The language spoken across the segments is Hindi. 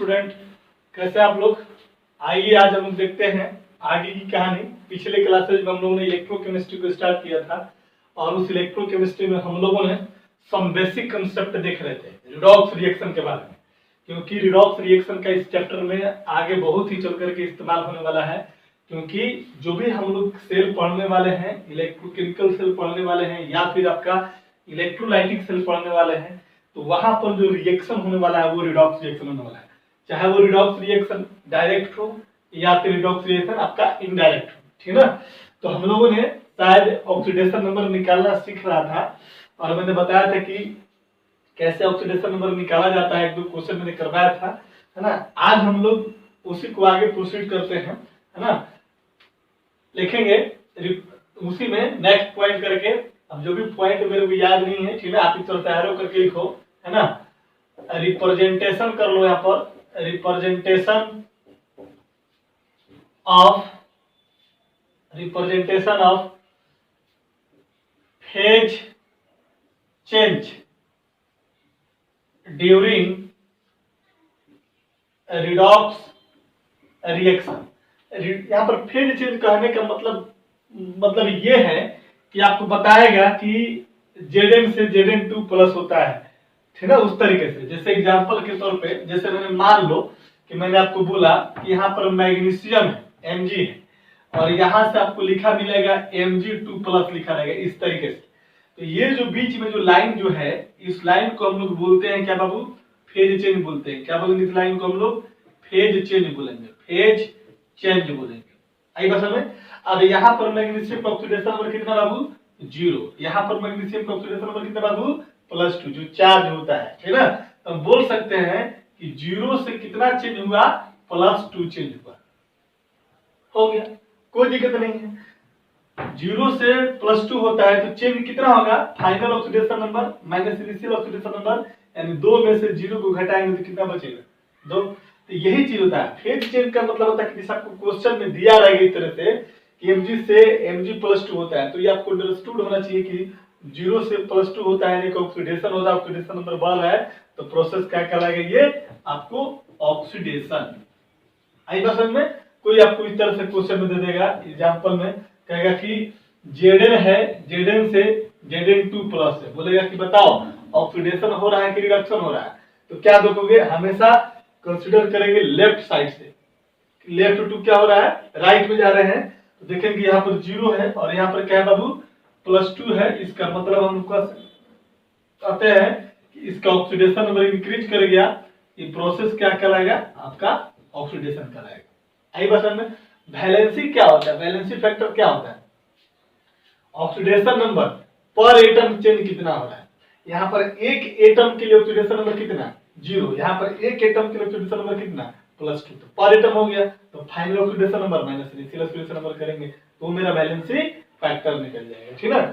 स्टूडेंट, कैसे आप लोग? आइए आज हम लोग देखते हैं आगे की कहानी। पिछले क्लासेज में हम लोगों ने इलेक्ट्रोकेमिस्ट्री को स्टार्ट किया था और उस इलेक्ट्रोकेमिस्ट्री में हम लोगों ने सम बेसिक कंसेप्ट देख रहे थे रिडॉक्स रिएक्शन के बारे में, क्योंकि रिडॉक्स रिएक्शन का इस चैप्टर में आगे बहुत ही चल करके इस्तेमाल होने वाला है। क्योंकि जो भी हम लोग सेल पढ़ने वाले हैं, इलेक्ट्रोकेमिकल सेल पढ़ने वाले हैं या फिर आपका इलेक्ट्रोलाइटिक सेल पढ़ने वाले हैं, तो वहां पर जो रिएक्शन होने वाला है वो रिडॉक्स रिएक्शन होने वाला है। चाहे वो रिडॉक्स रिएक्शन डायरेक्ट हो या फिर रिडॉक्स रिएक्शन आपका इनडायरेक्ट हो, ठीक ना। तो हम लोगों ने शायद ऑक्सीडेशन नंबर निकालना सीख रहा था और मैंने बताया था कि कैसे ऑक्सीडेशन नंबर निकाला जाता है। एक दो क्वेश्चन मैंने करवाया था, है ना। आज हम लोग उसी को आगे प्रोसीड करते हैं, है ना। लिखेंगे उसी में नेक्स्ट पॉइंट करके। अब जो भी पॉइंट मेरे को याद नहीं है, ठीक है, आप इस तरह से एरो करके लिखो, है ना। रिप्रेजेंटेशन कर लो यहाँ पर, representation of phase change during redox reaction. यहाँ पर फेज चेंज कहने का मतलब ये है कि आपको बताएगा कि Zn से Zn2 प्लस होता है, ठीक है, उस तरीके से। जैसे एग्जांपल के तौर पे, जैसे मैंने मान लो कि मैंने आपको बोला कि यहाँ पर मैग्नीशियम है Mg है और यहाँ से आपको लिखा मिलेगा Mg2 प्लस लिखा रहेगा इस तरीके से। तो ये जो बीच में जो लाइन जो है, इस लाइन को हम लोग बोलते हैं क्या बाबू? फेज चेंज बोलते हैं। क्या बोलेंगे इस लाइन को? हम लोग फेज चेंज बोलेंगे, फेज चेंज बोलेंगे। आई बात समझ? अब यहाँ पर मैग्नीशियम का ऑक्सीडेशन नंबर कितना बाबू? 0। यहाँ पर मैग्नीशियम का ऑक्सीडेशन नंबर कितना बाबू? +2, जो चार्ज होता है, ठीक है। तो हम बोल सकते हैं कि 0 से कितना चेंज हुआ? +2 चेंज हुआ। हो गया, कोई दिक्कत नहीं है। 0 से +2 होता है तो चेंज कितना होगा? Final oxidation number minus initial oxidation number, यानी 2 में से 0 को घटाएंगे तो कितना बचेगा? 2। तो यही चीज होता है फेज चेंज का। मतलब होता है कि जैसे आपको क्वेश्चन में दिया रहेगा इस तरह से कि Mg से Mg+2 होता है, तो ये आपको अंडरस्टूड होना चाहिए कि 0 से +2 होता है, यानी ऑक्सीडेशन होता है, ऑक्सीडेशन नंबर बढ़ रहा है, तो प्रोसेस क्या कहलाएगा? ये आपको ऑक्सीडेशन। आई बात समझ में? कोई आपको इस तरह से क्वेश्चन में दे देगा, एग्जांपल में कहेगा कि Zn है, Zn से Zn2 प्लस है, बोलेगा कि बताओ ऑक्सीडेशन हो रहा है कि रिडक्शन हो रहा है। तो क्या देखोगे? हमेशा कंसीडर करेंगे लेफ्ट साइड से। लेफ्ट टू क्या हो रहा है? राइट में जा रहे हैं, तो देखेंगे यहाँ पर 0 है और यहाँ पर क्या है बाबू? +2 है। इसका मतलब हम लोग कहते हैं कि इसका ऑक्सीडेशन नंबर इंक्रीज कर गया। ये प्रोसेस क्या कहलाएगा? आपका ऑक्सीडेशन कहलाएगा। आई बात में? वैलेंसी क्या होता है? वैलेंसी फैक्टर क्या होता है? ऑक्सीडेशन नंबर पर एटम चेंज कितना हो रहा है। यहाँ पर एक एटम के लिए ऑक्सीडेशन नंबर कितना? 0। यहाँ पर एक एटम के लिए ऑक्सीडेशन नंबर कितना? +2। तो पर एटम हो गया, तो final oxidation number minus initial oxidation number करेंगे तो मेरा वैलेंसी फैक्टर निकल जाएगा, ठीक है।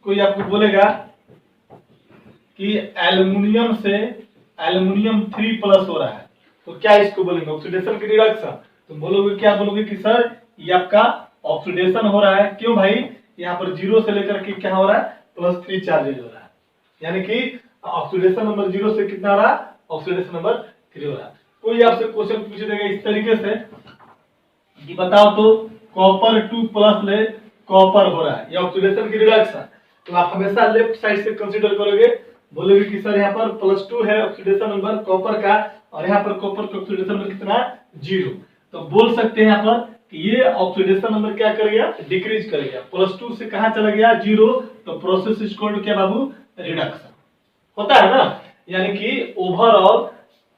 कोई आपको बोलेगा कि एल्युमिनियम से एल्युमिनियम 3+ हो रहा है, तो क्या इसको बोलेंगे? ऑक्सीडेशन की रिडक्शन। तो बोलोगे क्या? बोलोगे कि सर ये आपका ऑक्सीडेशन हो रहा है। क्यों भाई? यहाँ पर 0 से लेकर के क्या हो रहा है? +3 चार्जेज हो रहा है, यानी कि ऑक्सीडेशन नंबर 0 से कितना हो रहा है? ऑक्सीडेशन नंबर 3 हो रहा है। कोई आपसे क्वेश्चन पूछ देगा इस तरीके से कि बताओ तो कॉपर 2+ ले, कॉपर हो रहा है, ये ऑक्सीडेशन की रिडक्शन। तो आप हमेशा लेफ्ट साइड से कंसीडर करोगे, बोलोगे कि सर यहाँ पर +2 है ऑक्सीडेशन नंबर कॉपर का और यहाँ पर कॉपर का ऑक्सीडेशन नंबर कितना? 0। तो बोल सकते हैं यहाँ पर कि ये ऑक्सीडेशन नंबर क्या कर गया? डिक्रीज कर गया। +2 से कहां चला गया? 0। तो प्रोसेस इज कॉल्ड क्या बाबू? रिडक्शन होता है ना। यानी कि ओवरऑल,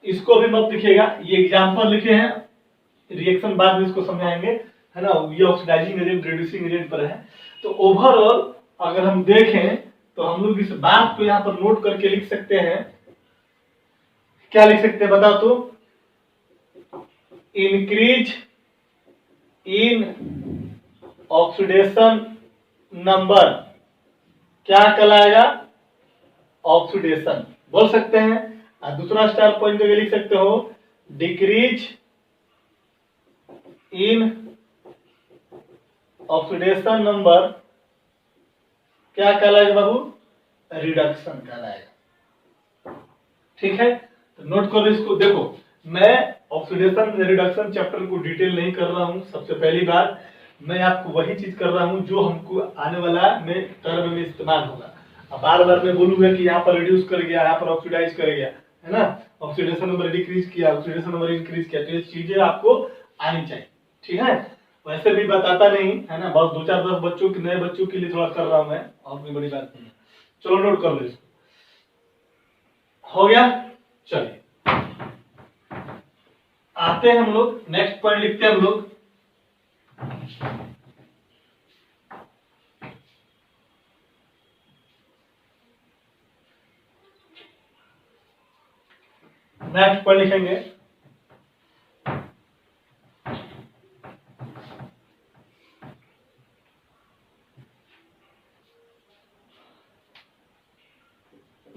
इसको भी मत लिखिएगा, ये एग्जांपल लिखे हैं, रिएक्शन बाद में इसको समझाएंगे, है ना। ये ऑक्सीडाइजिंग एजेंट, रिड्यूसिंग एजेंट पर है। तो ओवरऑल अगर हम देखें तो हम लोग इस बात को यहाँ पर नोट करके लिख सकते हैं। क्या लिख सकते हैं बताओ तो? इंक्रीज इन ऑक्सीडेशन नंबर क्या कहलाएगा? ऑक्सीडेशन बोल सकते हैं। और दूसरा स्टार पॉइंट जगह लिख सकते हो डिक्रीज इन ऑक्सीडेशन नंबर क्या कहलाएगा बाबू? रिडक्शन कहलाएगा, ठीक है। तो नोट करो इसको। देखो मैं ऑक्सीडेशन रिडक्शन चैप्टर को डिटेल नहीं कर रहा हूं। सबसे पहली बात मैं आपको वही चीज कर रहा हूं जो हमको आने वाला में टर्म में इस्तेमाल होगा। अब बार बार मैं बोलूंगा कि यहाँ पर रिड्यूस कर गया, यहाँ पर ऑक्सीडाइज कर गया, है ना, ऑक्सीडेशन नंबर डिक्रीज किया, ऑक्सीडेशन नंबर इंक्रीज किया, तो ये चीजें आपको आनी चाहिए, ठीक है। वैसे भी बताता नहीं है ना, बस 2-4-10 बच्चों के, नए बच्चों के लिए थोड़ा कर रहा हूं मैं, और कोई बड़ी बात नहीं है। चलो नोट कर लो इसको, हो गया। चलिए आते हैं हम लोग नेक्स्ट पॉइंट लिखते हैं हम लोग। नेक्स्ट पॉइंट लिखेंगे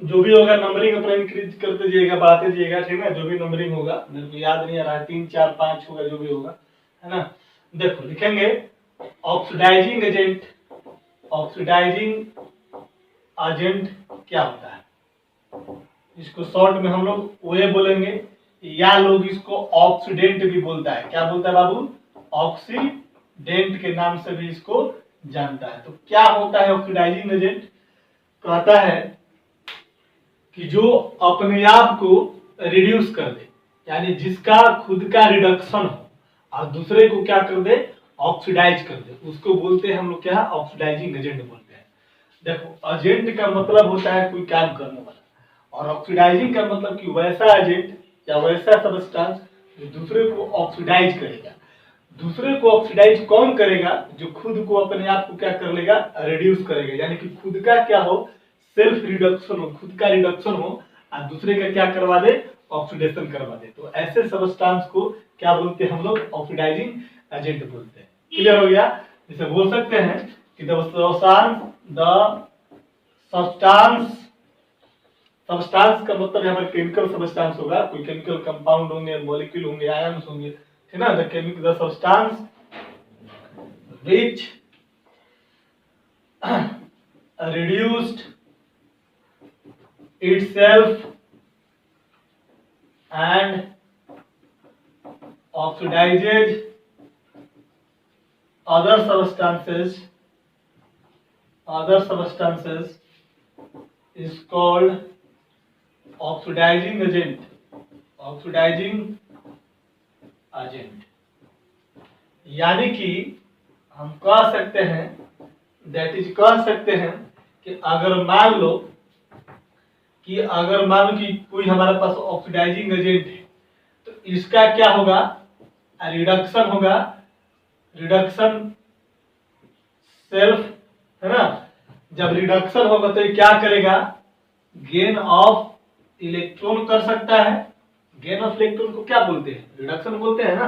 जो भी होगा नंबरिंग अपना इंक्रीज करते जाइएगा, बढ़ाते जाइएगा, ठीक है। जो भी नंबरिंग होगा मेरे को याद नहीं आ रहा है, 3 4 5 होगा जो भी होगा, है ना। देखो लिखेंगे ऑक्सीडाइजिंग एजेंट। ऑक्सीडाइजिंग एजेंट क्या होता है, इसको शॉर्ट में हम लोग ओए बोलेंगे, या लोग इसको ऑक्सीडेंट भी बोलता है। क्या बोलता है बाबू? ऑक्सीडेंट के नाम से भी इसको जानता है। तो क्या होता है ऑक्सीडाइजिंग एजेंट? कहता है कि जो अपने आप को रिड्यूस कर दे, यानी जिसका खुद का रिडक्शन हो और दूसरे को क्या कर दे, ऑक्सीडाइज कर दे, उसको बोलते हैं हम लोग क्या, ऑक्सीडाइजिंग एजेंट बोलते हैं। देखो एजेंट का मतलब होता है कोई काम करने वाला, और ऑक्सीडाइजिंग का मतलब कि वैसा एजेंट या वैसा सब्सटेंस जो दूसरे को ऑक्सीडाइज करेगा। दूसरे को ऑक्सीडाइज कौन करेगा? जो खुद को अपने आप को क्या कर लेगा, रिड्यूस करेगा, यानी कि खुद का क्या हो, सेल्फ रिडक्शन हो, खुद का रिडक्शन हो और दूसरे का क्या करवा दे, ऑक्सीडेशन करवा दे। तो ऐसे सब्सटेंस को क्या बोलते हैं हम लोग, ऑक्सीडाइजिंग एजेंट बोलते हैं। क्लियर हो गया? जैसे बोल सकते हैं कि सब्सटेंस का मतलब यहाँ पर केमिकल सब्सटेंस होगा, कोई केमिकल कंपाउंड होंगे, मॉलिक्यूल होंगे, आयन्स होंगे, है ना। The substance which reduced itself and oxidizes other substances is called oxidizing agent. Oxidizing agent यानी कि हम कह सकते हैं, दैट इज कह सकते हैं कि अगर मान लो कि कोई हमारे पास ऑक्सीडाइजिंग एजेंट है, तो इसका क्या होगा, रिडक्शन होगा, रिडक्शन सेल्फ, है ना। जब रिडक्शन होगा तो ये क्या करेगा, गेन ऑफ इलेक्ट्रॉन कर सकता है। गेन ऑफ इलेक्ट्रॉन को क्या बोलते हैं, रिडक्शन बोलते हैं ना।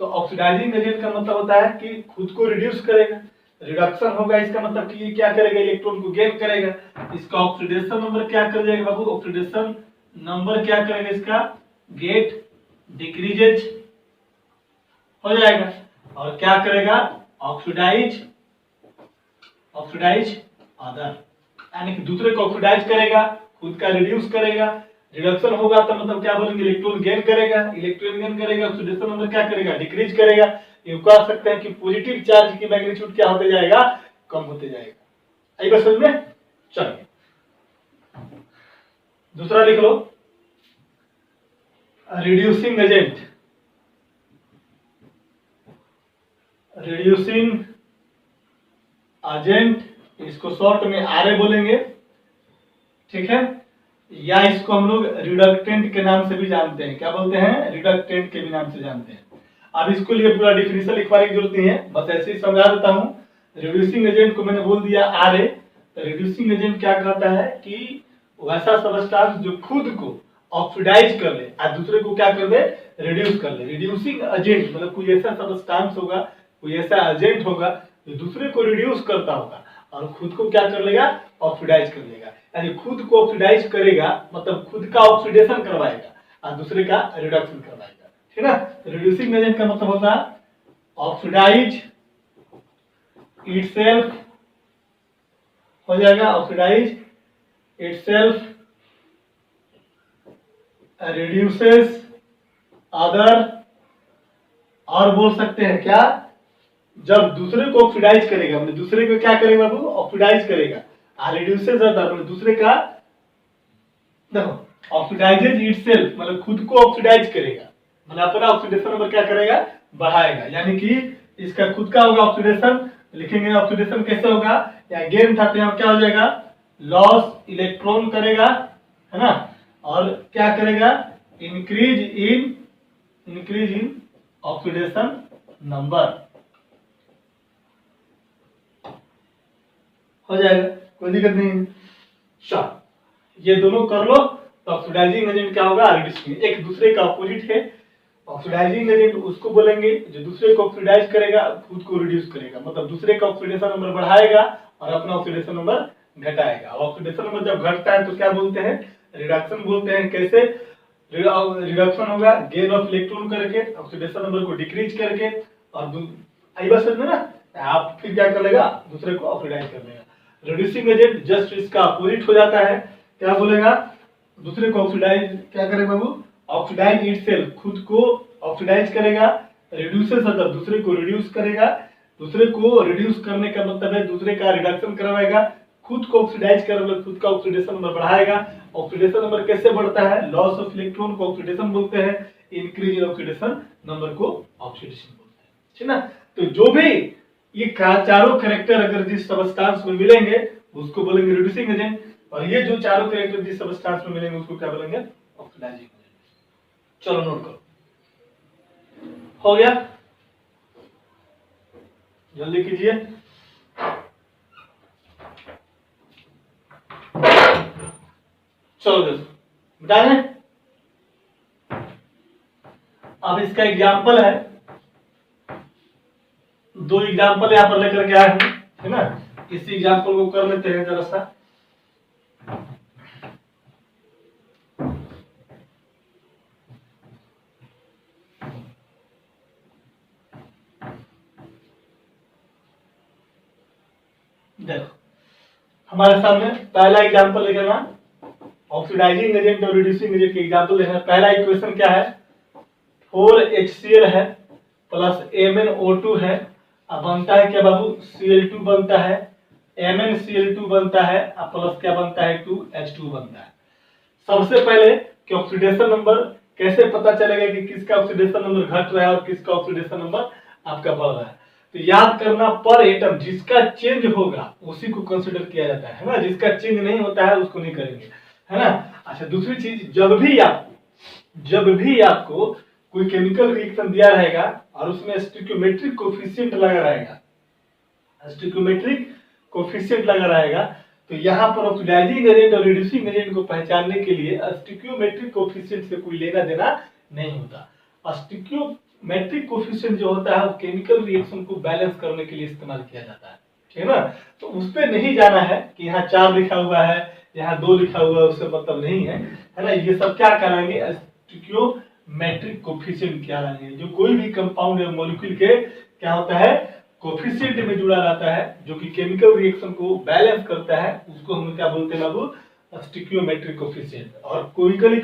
तो ऑक्सीडाइजिंग एजेंट का मतलब होता है कि खुद को रिड्यूस करेगा, रिडक्शन होगा, इसका मतलब कि ये क्या करेगा, इलेक्ट्रॉन को गेन करेगा। इसका ऑक्सीडेशन नंबर क्या कर जाएगा बाबू, ऑक्सीडेशन नंबर क्या करेगा इसका, गेट डिक्रीजेज हो जाएगा, और क्या करेगा, ऑक्सीडाइज अदर, यानी कि दूसरे को ऑक्सीडाइज करेगा, खुद का रिड्यूस करेगा। रिडक्शन होगा तो मतलब क्या बोलेंगे, इलेक्ट्रॉन गेन करेगा, ऑक्सीडेशन नंबर क्या करेगा, डिक्रीज करेगा। ये कह सकते हैं कि पॉजिटिव चार्ज की मैग्नीट्यूड क्या होते जाएगा, कम होते जाएगा। आई बात समझ में? चलिए दूसरा लिख लो, रिड्यूसिंग एजेंट। रिड्यूसिंग एजेंट इसको शॉर्ट में आरए बोलेंगे, ठीक है, या इसको हम लोग रिडक्टेंट के नाम से भी जानते हैं। क्या बोलते हैं, रिडक्टेंट के भी नाम से जानते हैं। अब इसको लिए पूरा डिफिनेशन लिखवाने की जरूरत नहीं है, बस ऐसे ही समझा देता हूं। रिड्यूसिंग एजेंट को मैंने बोल दिया आरए। तो रिड्यूसिंग एजेंट क्या कहता है कि वैसा सब्सटेंस जो खुद को ऑक्सीडाइज कर ले और दूसरे को क्या कर दे, रिड्यूस कर ले। रिड्यूसिंग एजेंट मतलब कोई ऐसा सब्सटेंस होगा, कोई ऐसा एजेंट होगा जो दूसरे को रिड्यूस करता होगा और खुद को क्या कर लेगा, ऑक्सीडाइज कर लेगा। यानी खुद को ऑक्सीडाइज करेगा मतलब खुद का ऑक्सीडेशन करवाएगा और दूसरे का रिडक्शन करवाएगा, ठीक है ना। रिड्यूसिंग एजेंट का मतलब होता है ऑक्सीडाइज इटसेल्फ हो जाएगा, ऑक्सीडाइज इटसेल्फ रिड्यूसेस अदर, और बोल सकते हैं क्या, जब दूसरे को ऑक्सीडाइज करेगा, मतलब दूसरे को क्या करेगा बाबू, ऑक्सीडाइज करेगा। रिड्यूसेस अदर मतलब दूसरे का, देखो ऑक्सीडाइजेज इटसेल्फ मतलब खुद को ऑक्सीडाइज करेगा, मतलब अपना ऑक्सीडेशन नंबर क्या करेगा, बढ़ाएगा। यानी कि इसका खुद का होगा ऑक्सीडेशन, लिखेंगे ऑक्सीडेशन कैसे होगा, या गेन था तो यहाँ क्या हो जाएगा, लॉस इलेक्ट्रॉन करेगा, है ना, और क्या करेगा, इंक्रीज इन ऑक्सीडेशन नंबर हो जाएगा, कोई दिक्कत नहीं। चल ये दोनों कर लो तो ऑक्सीडाइजिंग एजेंट क्या होगा, रिड्यूसिंग, एक दूसरे का अपोजिट है। ऑक्सीडाइजिंग एजेंट उसको बोलेंगे जो दूसरे को ऑक्सीडाइज करेगा, खुद को रिड्यूस करेगा, मतलब दूसरे का ऑक्सीडेशन नंबर बढ़ाएगा और अपना ऑक्सीडेशन नंबर घटाएगा। ऑक्सीडेशन नंबर जब घटता है तो क्या बोलते हैं, रिडक्शन बोलते हैं। कैसे रिडक्शन होगा, गेन ऑफ इलेक्ट्रॉन करके, ऑक्सीडेशन नंबर को डिक्रीज करके, और आई बात समझ में ना, आप फिर क्या कर लेगा, दूसरे को ऑक्सीडाइज कर लेगा। रिड्यूसिंग एजेंट जस्ट इसका अपोजिट हो जाता है, क्या बोलेगा, दूसरे को ऑक्सीडाइज क्या करेगा बाबू, ऑक्सीडाइज इटसेल्फ खुद को ऑक्सीडाइज करेगा, रिड्यूसेस अदर दूसरे को रिड्यूस करेगा, दूसरे को रिड्यूस करने का मतलब है दूसरे का रिडक्शन करवाएगा, खुद को ऑक्सीडाइज करेगा, खुद का ऑक्सीडेशन नंबर बढ़ाएगा। ऑक्सीडेशन नंबर कैसे बढ़ता है, लॉस ऑफ इलेक्ट्रॉन को ऑक्सीडेशन बोलते हैं, इंक्रीज इन ऑक्सीडेशन नंबर को ऑक्सीडेशन बोलते हैं, ठीक है ना। तो जो भी ये चारों कैरेक्टर अगर जिस सबस्टेंस में मिलेंगे उसको बोलेंगे रिड्यूसिंग एजेंट, और ये जो चारों कैरेक्टर जिस सबस्टेंस में मिलेंगे उसको क्या बोलेंगे, ऑक्सीडाइजिंग एजेंट। चलो नोट करो, हो गया, जल्दी कीजिए। चलो दोस्तों बता दें, अब इसका एग्जाम्पल है, दो एग्जाम्पल यहां पर लेकर के आए हैं, है ना, इसी एग्जाम्पल को कर लेते हैं जरा सा। देखो हमारे सामने पहला एग्जांपल लेकर ना, ऑक्सीडाइजिंग एजेंट और रिड्यूसिंग एजेंट के एग्जांपल देखना। पहला इक्वेशन क्या है, 4HCl है प्लस MnO2 है, अब बनता है क्या बाबू, Cl2 बनता है, MnCl2 बनता है, अब प्लस क्या बनता है, 2H2 बनता है। सबसे पहले कि ऑक्सीडेशन नंबर कैसे पता चलेगा कि किसका ऑक्सीडेशन नंबर घट रहा है और किसका ऑक्सीडेशन नंबर आपका बढ़ रहा है, तो याद करना पर एटम जिसका चेंज होगा उसी को कंसीडर किया जाता है ना, जिसका चेंज नहीं होता है उसको नहीं करेंगे, है ना। अच्छा दूसरी चीज, जब भी आपको कोई केमिकल रिएक्शन दिया रहेगा और उसमें स्टोइकियोमेट्रिक कोफिशिएंट लगा रहेगा, स्टोइकियोमेट्रिक कोफिशिएंट लगा रहेगा, तो यहाँ पर ऑक्सीडाइजिंग एजेंट और रिड्यूसिंग एजेंट को पहचानने के लिए स्टोइकियोमेट्रिक कोफिशिएंट से कोई लेना देना नहीं होता। स्टोइकियोमेट्रिक कोफिशिएंट जो होता है वो केमिकल रिएक्शन को बैलेंस करने के लिए इस्तेमाल किया जाता है, ठीक है ना। तो उस पर नहीं जाना है कि यहाँ 4 लिखा हुआ है, यहाँ 2 लिखा हुआ है, उससे मतलब नहीं है, है ना। ये सब क्या कहलाएंगे, स्टोइकियोमेट्रिक कोफिशिएंट कहलाएंगे। जो कोई भी कंपाउंड या मॉलिक्यूल के क्या होता है, कोफिशिएंट में जुड़ा रहता है, जो कि केमिकल रिएक्शन को बैलेंस करता है, उसको हम क्या बोलते हैं बाबू, स्टोइकियोमेट्रिक कोफिशिएंट। और केमिकल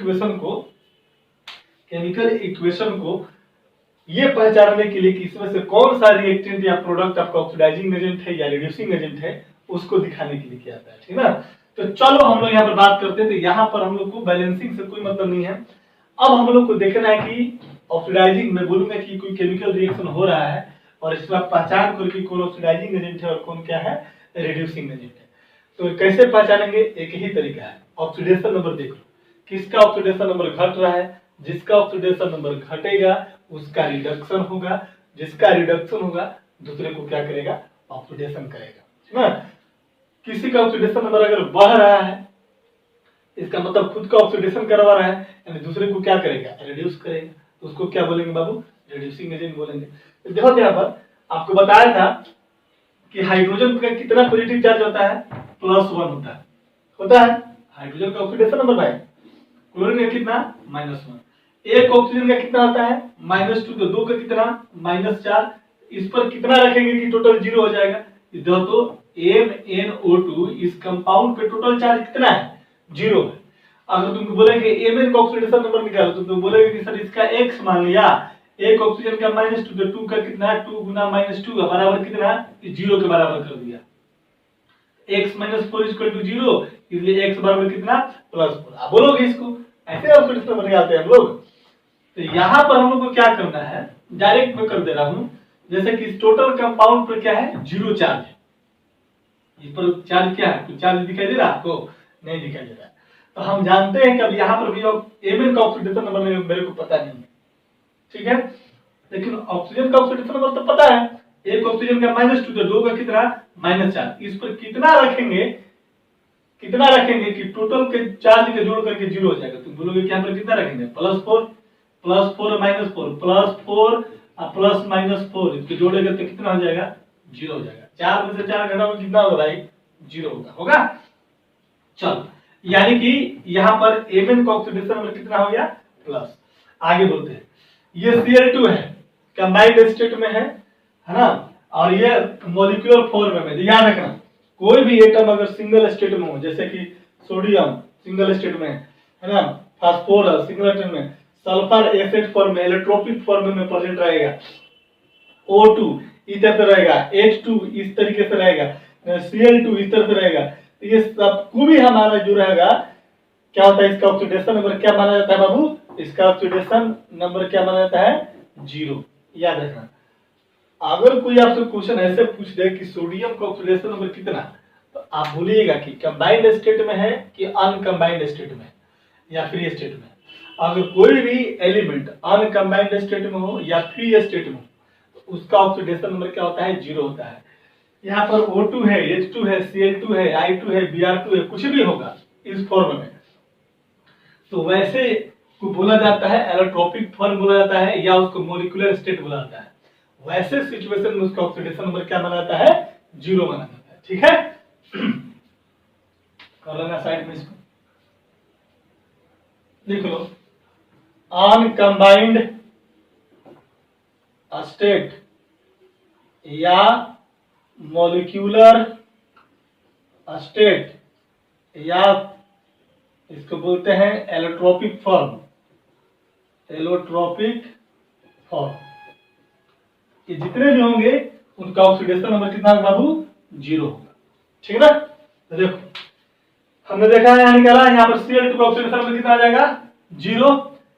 इक्वेशन को ये पहचानने के लिए कि इसमें से कौन सा रिएक्टेंट या प्रोडक्ट आपका ऑक्सीडाइजिंग एजेंट है या रिड्यूसिंग एजेंट है, उसको दिखाने के लिए किया जाता है, ठीक है ना। तो चलो हम लोग यहाँ पर बात करते हैं, तो यहाँ पर हम लोग को बैलेंसिंग से कोई मतलब नहीं है। अब हम लोग को देखना है कि ऑक्सीडाइजिंग में बोलूंगा कि कोई केमिकल रिएक्शन हो रहा है और इसमें पहचान करके कौन ऑक्सीडाइजिंग एजेंट है और कौन क्या है, रिड्यूसिंग एजेंट है। तो कैसे पहचानेंगे, एक ही तरीका है, ऑक्सीडेशन नंबर देख लो, किसका ऑक्सीडेशन नंबर घट रहा है, जिसका ऑक्सीडेशन नंबर घटेगा उसका रिडक्शन होगा, जिसका रिडक्शन होगा दूसरे को क्या करेगा, ऑक्सीडेशन करेगा, है ना। किसी का ऑक्सीडेशन नंबर अगर बढ़ रहा है इसका मतलब खुद का ऑक्सीडेशन करवा रहा है, यानी दूसरे को क्या करेगा, रिड्यूस करेगा, तो उसको क्या बोलेंगे बाबू, रिड्यूसिंग एजेंट बोलेंगे। तो देखो यहाँ पर आपको बताया था कि हाइड्रोजन का कितना पॉजिटिव चार्ज होता है, +1 होता है हाइड्रोजन का ऑक्सीडेशन नंबर भाई। क्लोरीन का कितना, -1। एक ऑक्सीजन का कितना होता है, -2, तो 2 का कितना, -4। इस पर कितना रखेंगे कि टोटल 0 हो जाएगा, तो MnO2 इस कंपाउंड पे टोटल चार्ज कितना है, 0 है। अगर तुमको बोले कि Mn का ऑक्सीडेशन नंबर निकालो तो तुम बोलेगे कि सर इसका x मान लिया, एक ऑक्सीजन का -2 तो 2 का कितना, 2 गुना -2 का बराबर कितना, 0 के बराबर कर दिया। x - 4 = 0, इसलिए x बराबर कितना, +4। आप बोलोगे इसको, ऐसे ऑक्सीडेशन नंबर निकालते हैं हम लोग। तो यहाँ पर हम लोग को क्या करना है, डायरेक्ट मैं कर दे रहा हूँ। जैसे कि टोटल कंपाउंड पर क्या है, 0 चार्ज है। इस पर चार्ज क्या है, कुछ चार्ज दिखाई दे रहा है आपको, नहीं दिखाई दे रहा है। तो हम जानते हैं कि अब यहाँ पर भी Mn का ऑक्सीडेशन नंबर मेरे को पता नहीं है, ठीक है। लेकिन ऑक्सीजन का ऑक्सीडेशन नंबर तो पता है, एक ऑक्सीजन का -2 तो 2 का कितना, -4। इस पर कितना रखेंगे कि टोटल के चार्ज के जोड़ करके 0 हो जाएगा। तुम बोलोगे कि यहाँ पर कितना रखेंगे, +4 +4 -4 +4 और +-4, इसके जोड़ेगा तो कितना हो जाएगा, 0 हो जाएगा। 4 में से 4 घटाओ कितना होगा भाई, 0 होगा। चलो, यानी कि यहाँ पर Mn का ऑक्सीडेशन नंबर कितना हो गया, प्लस। आगे बोलते हैं, ये Cl2 है, कंबाइंड स्टेट में है ना, और ये मॉलिक्यूलर फॉर्म में। ध्यान रखना, कोई भी एटम अगर सिंगल स्टेट में हो, जैसे कि सोडियम सिंगल स्टेट में है ना, फास्फोरस सिंगल स्टेट में, सल्फर एसिड फॉर्म में, एलोट्रोपिक फॉर्म में प्रेजेंट रहेगा, O2 इस तरह से रहेगा, H2 इस तरीके से रहेगा, Cl2 इस तरह से रहेगा। तो ये सबको भी हमारा जो रहेगा क्या होता है, इसका ऑक्सीडेशन नंबर क्या माना जाता है बाबू, इसका ऑक्सीडेशन नंबर क्या माना जाता है, 0। याद रखना, अगर कोई आपसे क्वेश्चन ऐसे पूछ दे कि सोडियम का ऑक्सीडेशन नंबर कितना, तो आप बोलिएगा कि कंबाइंड स्टेट में है कि अनकंबाइंड स्टेट में या फ्री स्टेट में। अगर कोई भी एलिमेंट अनकंबाइंड स्टेट में हो या फ्री स्टेट में हो, तो उसका ऑक्सीडेशन नंबर क्या होता है, 0 होता है। यहाँ पर O2 है, H2 है, Cl2 है, I2 है, Br2 है, कुछ भी होगा इस फॉर्म में, तो वैसे को बोला जाता है एलोट्रोपिक फॉर्म बोला जाता है, या उसको मॉलिक्यूलर स्टेट बोला जाता है। वैसे सिचुएशन में उसका ऑक्सीडेशन नंबर क्या माना जाता है, 0 माना जाता है, ठीक है। कर लेना साइड में, इसको लिख लो, अनकंबाइंड स्टेट या मॉलिक्यूलर स्टेट, या इसको बोलते हैं एलोट्रोपिक फॉर्म, एलोट्रोपिक फॉर्म। ये जितने भी होंगे उनका ऑक्सीडेशन नंबर कितना होगा बाबू, 0 होगा, ठीक है ना। तो देखो, हमने देखा है, यहाँ निकाला, यहाँ पर Cl2 का ऑक्सीडेशन नंबर कितना आ जाएगा, 0।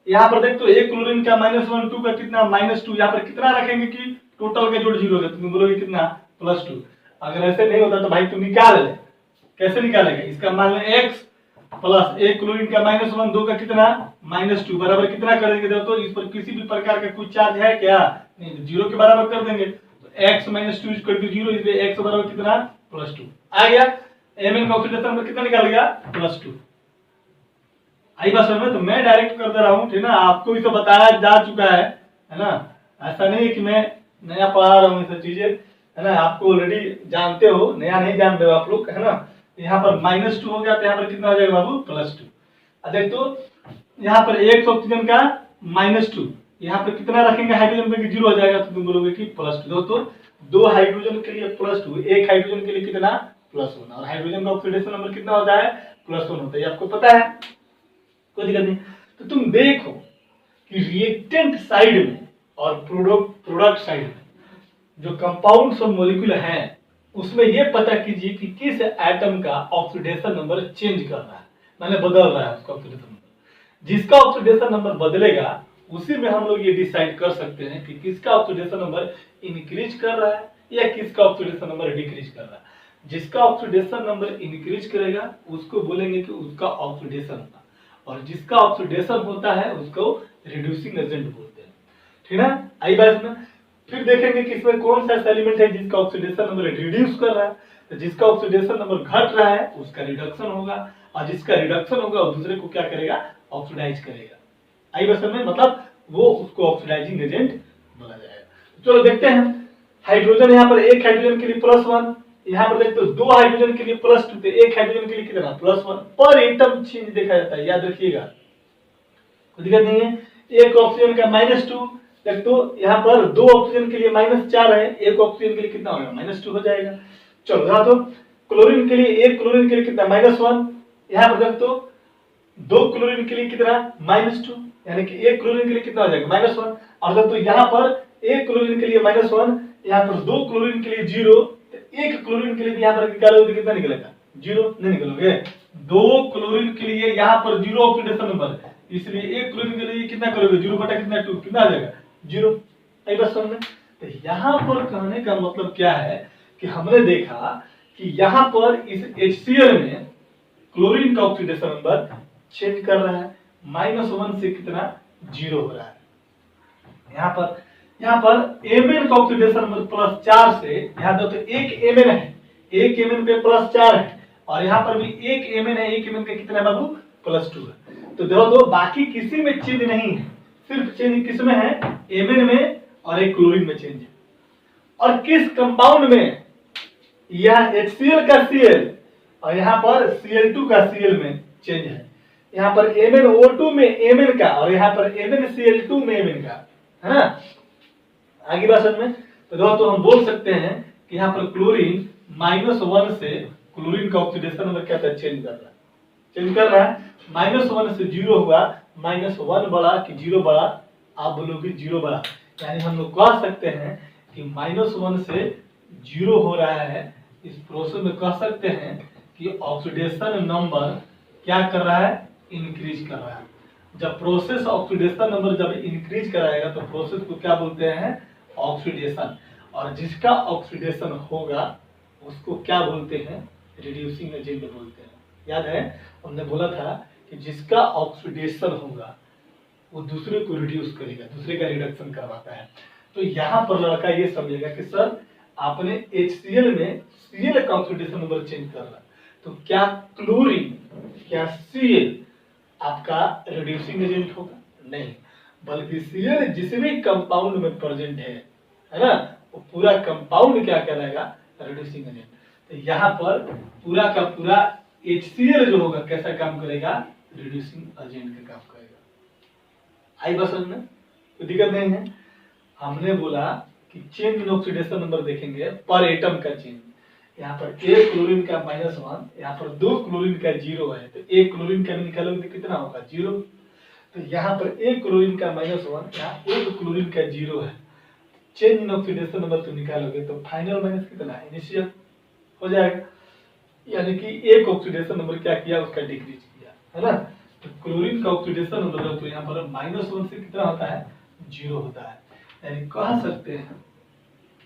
यहाँ पर देख तो एक क्लोरीन का -1 2 का कितना, -2। यहाँ पर कितना रखेंगे कि टोटल का जोड़ 0 होगा, तुम बोलोगे कितना, +2। अगर ऐसे नहीं होता तो भाई तुम निकाल ले, कैसे निकालेगा, इसका मान लें x प्लस एक क्लोरीन का -1 2 का कितना, -2 बराबर कितना कर देंगे, तो इस पर किसी भी प्रकार का कुछ चार्ज है क्या, नहीं, तो 0 के बराबर कर देंगे। तो x - 2 = 0, इसलिए x बराबर कितना, +2 आ गया। Mn का ऑक्सीडेशन नंबर कितना निकाल गया, +2। आई बात समझ में, तो मैं डायरेक्ट कर दे रहा हूँ, ठीक ना। आपको भी तो बताया जा चुका है ना, ऐसा नहीं है कि मैं नया पढ़ा रहा हूँ ये सब चीजें, है ना। आपको ऑलरेडी जानते हो, नया नहीं जानते हो आप लोग, है ना। यहाँ पर -2 हो गया, तो यहाँ पर कितना हो जाएगा बाबू, +2। देख तो यहाँ पर एक ऑक्सीजन का -2, यहाँ पर कितना रखेंगे हाइड्रोजन पे, 0 हो जाएगा, तो तुम बोलोगे कि +2। दोस्तों, 2 हाइड्रोजन के लिए +2, एक हाइड्रोजन के लिए कितना, +1। और हाइड्रोजन का ऑक्सीडेशन नंबर कितना होता है, +1 होता है, आपको पता है, कोई दिक्कत नहीं। तो तुम देखो कि रिएक्टेंट साइड में और प्रोडक्ट साइड में जो कंपाउंड्स और मॉलिक्यूल हैं, उसमें यह पता कीजिए कि किस एटम का ऑक्सीडेशन नंबर चेंज कर रहा है, माने बदल रहा है उसका ऑक्सीडेशन नंबर। जिसका ऑक्सीडेशन नंबर बदलेगा उसी में हम लोग ये डिसाइड कर सकते हैं कि किसका ऑक्सीडेशन नंबर इंक्रीज कर रहा है या किसका ऑक्सीडेशन नंबर डिक्रीज कर रहा है। जिसका ऑक्सीडेशन नंबर इंक्रीज करेगा उसको बोलेंगे कि उसका ऑक्सीडेशन होता, और जिसका ऑक्सीडेशन होता है उसको रिड्यूसिंग एजेंट बोलते हैं, ठीक है ना। आई बात में फिर देखेंगे कि इसमें कौन सा एलिमेंट है जिसका ऑक्सीडेशन नंबर रिड्यूस कर रहा है। तो जिसका ऑक्सीडेशन नंबर घट रहा है उसका रिडक्शन होगा, और जिसका रिडक्शन होगा वो दूसरे को क्या करेगा, ऑक्सीडाइज करेगा। आई बात में, मतलब वो उसको ऑक्सीडाइजिंग एजेंट बोला जाएगा। चलो देखते हैं, हाइड्रोजन यहाँ पर एक हाइड्रोजन के लिए +1, यहाँ पर देखते हो 2 हाइड्रोजन के लिए +2, तो एक हाइड्रोजन के लिए कितना, +1। पर एटम चेंज देखा जाता है, याद रखिएगा, कोई दिक्कत नहीं है। एक ऑक्सीजन का -2, देख तो यहाँ पर 2 ऑक्सीजन के लिए -4 है, एक ऑक्सीजन के लिए कितना होगा, -2 हो जाएगा। चलो यहाँ तो क्लोरीन के लिए, एक क्लोरीन के लिए कितना, -1। यहाँ पर देख तो दो क्लोरीन के लिए कितना -2, यानी कि एक क्लोरीन के लिए कितना हो जाएगा -1। और जब तो यहाँ पर एक क्लोरीन के लिए -1, यहाँ पर दो क्लोरीन के लिए 0, तो एक क्लोरीन के लिए भी यहाँ पर निकालोगे तो कितना निकलेगा 0, नहीं निकलोगे। दो क्लोरीन के लिए यहाँ पर 0 ऑक्सीडेशन नंबर, इसलिए एक क्लोरीन के लिए कितना करोगे 0 बटा कितना 2, कितना आ जाएगा 0। आई बात समझ में। तो यहाँ पर कहने का मतलब क्या है कि हमने देखा कि यहाँ पर इस HCl में क्लोरीन का ऑक्सीडेशन नंबर चेंज कर रहा है, -1 से कितना 0 हो रहा है। यहाँ पर Mn का ऑक्सीडेशन नंबर +4 से, यहाँ दो तो एक Mn है, एक Mn पे +4 है, और यहाँ पर भी एक Mn है, एक Mn का कितना बाबू +2 है। तो देखो दो बाकी किसी में चेंज नहीं है, सिर्फ चेंज किस में है Mn में और एक क्लोरीन में चेंज है। और किस कंपाउंड में, यह HCl का Cl और यहाँ पर Cl2 का Cl में चेंज है। यहाँ पर MnO2 में Mn का और यहाँ पर MnCl2 में Mn का, है ना। आगे बात समझ में। तो हम बोल सकते हैं कि यहाँ पर क्लोरीन -1 से क्लोरीन का ऑक्सीडेशन नंबर क्या था चेंज कर रहा है। -1 से 0 हुआ, -1 बड़ा कि 0 बड़ा, आप बोलोगे 0 बड़ा, यानी हम लोग कह सकते हैं कि -1 से 0 हो रहा है। इस प्रोसेस में कह सकते हैं कि ऑक्सीडेशन नंबर क्या कर रहा है, इंक्रीज कर रहा है। जब प्रोसेस ऑक्सीडेशन नंबर जब इंक्रीज कराएगा तो प्रोसेस को क्या बोलते हैं, ऑक्सीडेशन। और जिसका ऑक्सीडेशन होगा उसको क्या बोलते हैं, रिड्यूसिंग एजेंट बोलते हैं। याद है हमने बोला था कि जिसका ऑक्सीडेशन होगा वो दूसरे को रिड्यूस करेगा, दूसरे का रिडक्शन करवाता है। तो यहाँ पर लड़का ये समझेगा कि सर आपने HCl में Cl का ऑक्सीडेशन नंबर चेंज कर रहा है, तो क्या क्लोरीन, क्या Cl आपका रिड्यूसिंग एजेंट होगा? नहीं, बल्कि Cl जिस भी कंपाउंड में प्रेजेंट है ना, वो पूरा कंपाउंड क्या कहलाएगा, रिड्यूसिंग एजेंट। तो यहाँ पर पूरा का पूरा HCl जो होगा कैसा काम करेगा, रिड्यूसिंग एजेंट का काम करेगा। आई बस में कोई दिक्कत नहीं है। हमने बोला कि चेंज इन ऑक्सीडेशन नंबर देखेंगे पर एटम का चेंज। यहाँ पर एक क्लोरीन का -1, यहाँ पर दो क्लोरीन का 0 है, तो एक क्लोरीन का भी निकालोगे तो कितना होगा 0। तो यहाँ पर एक क्लोरीन का -1, यहाँ एक क्लोरीन का 0 है। चेंज इन ऑक्सीडेशन नंबर तो निकालोगे तो फाइनल माइनस कितना है, इनिशियल हो जाएगा। यानी कि एक ऑक्सीडेशन नंबर क्या किया, उसका डिक्रीज किया, है ना। तो क्लोरीन का ऑक्सीडेशन नंबर तो यहाँ पर -1 से कितना होता है, 0 होता है। यानी कह सकते हैं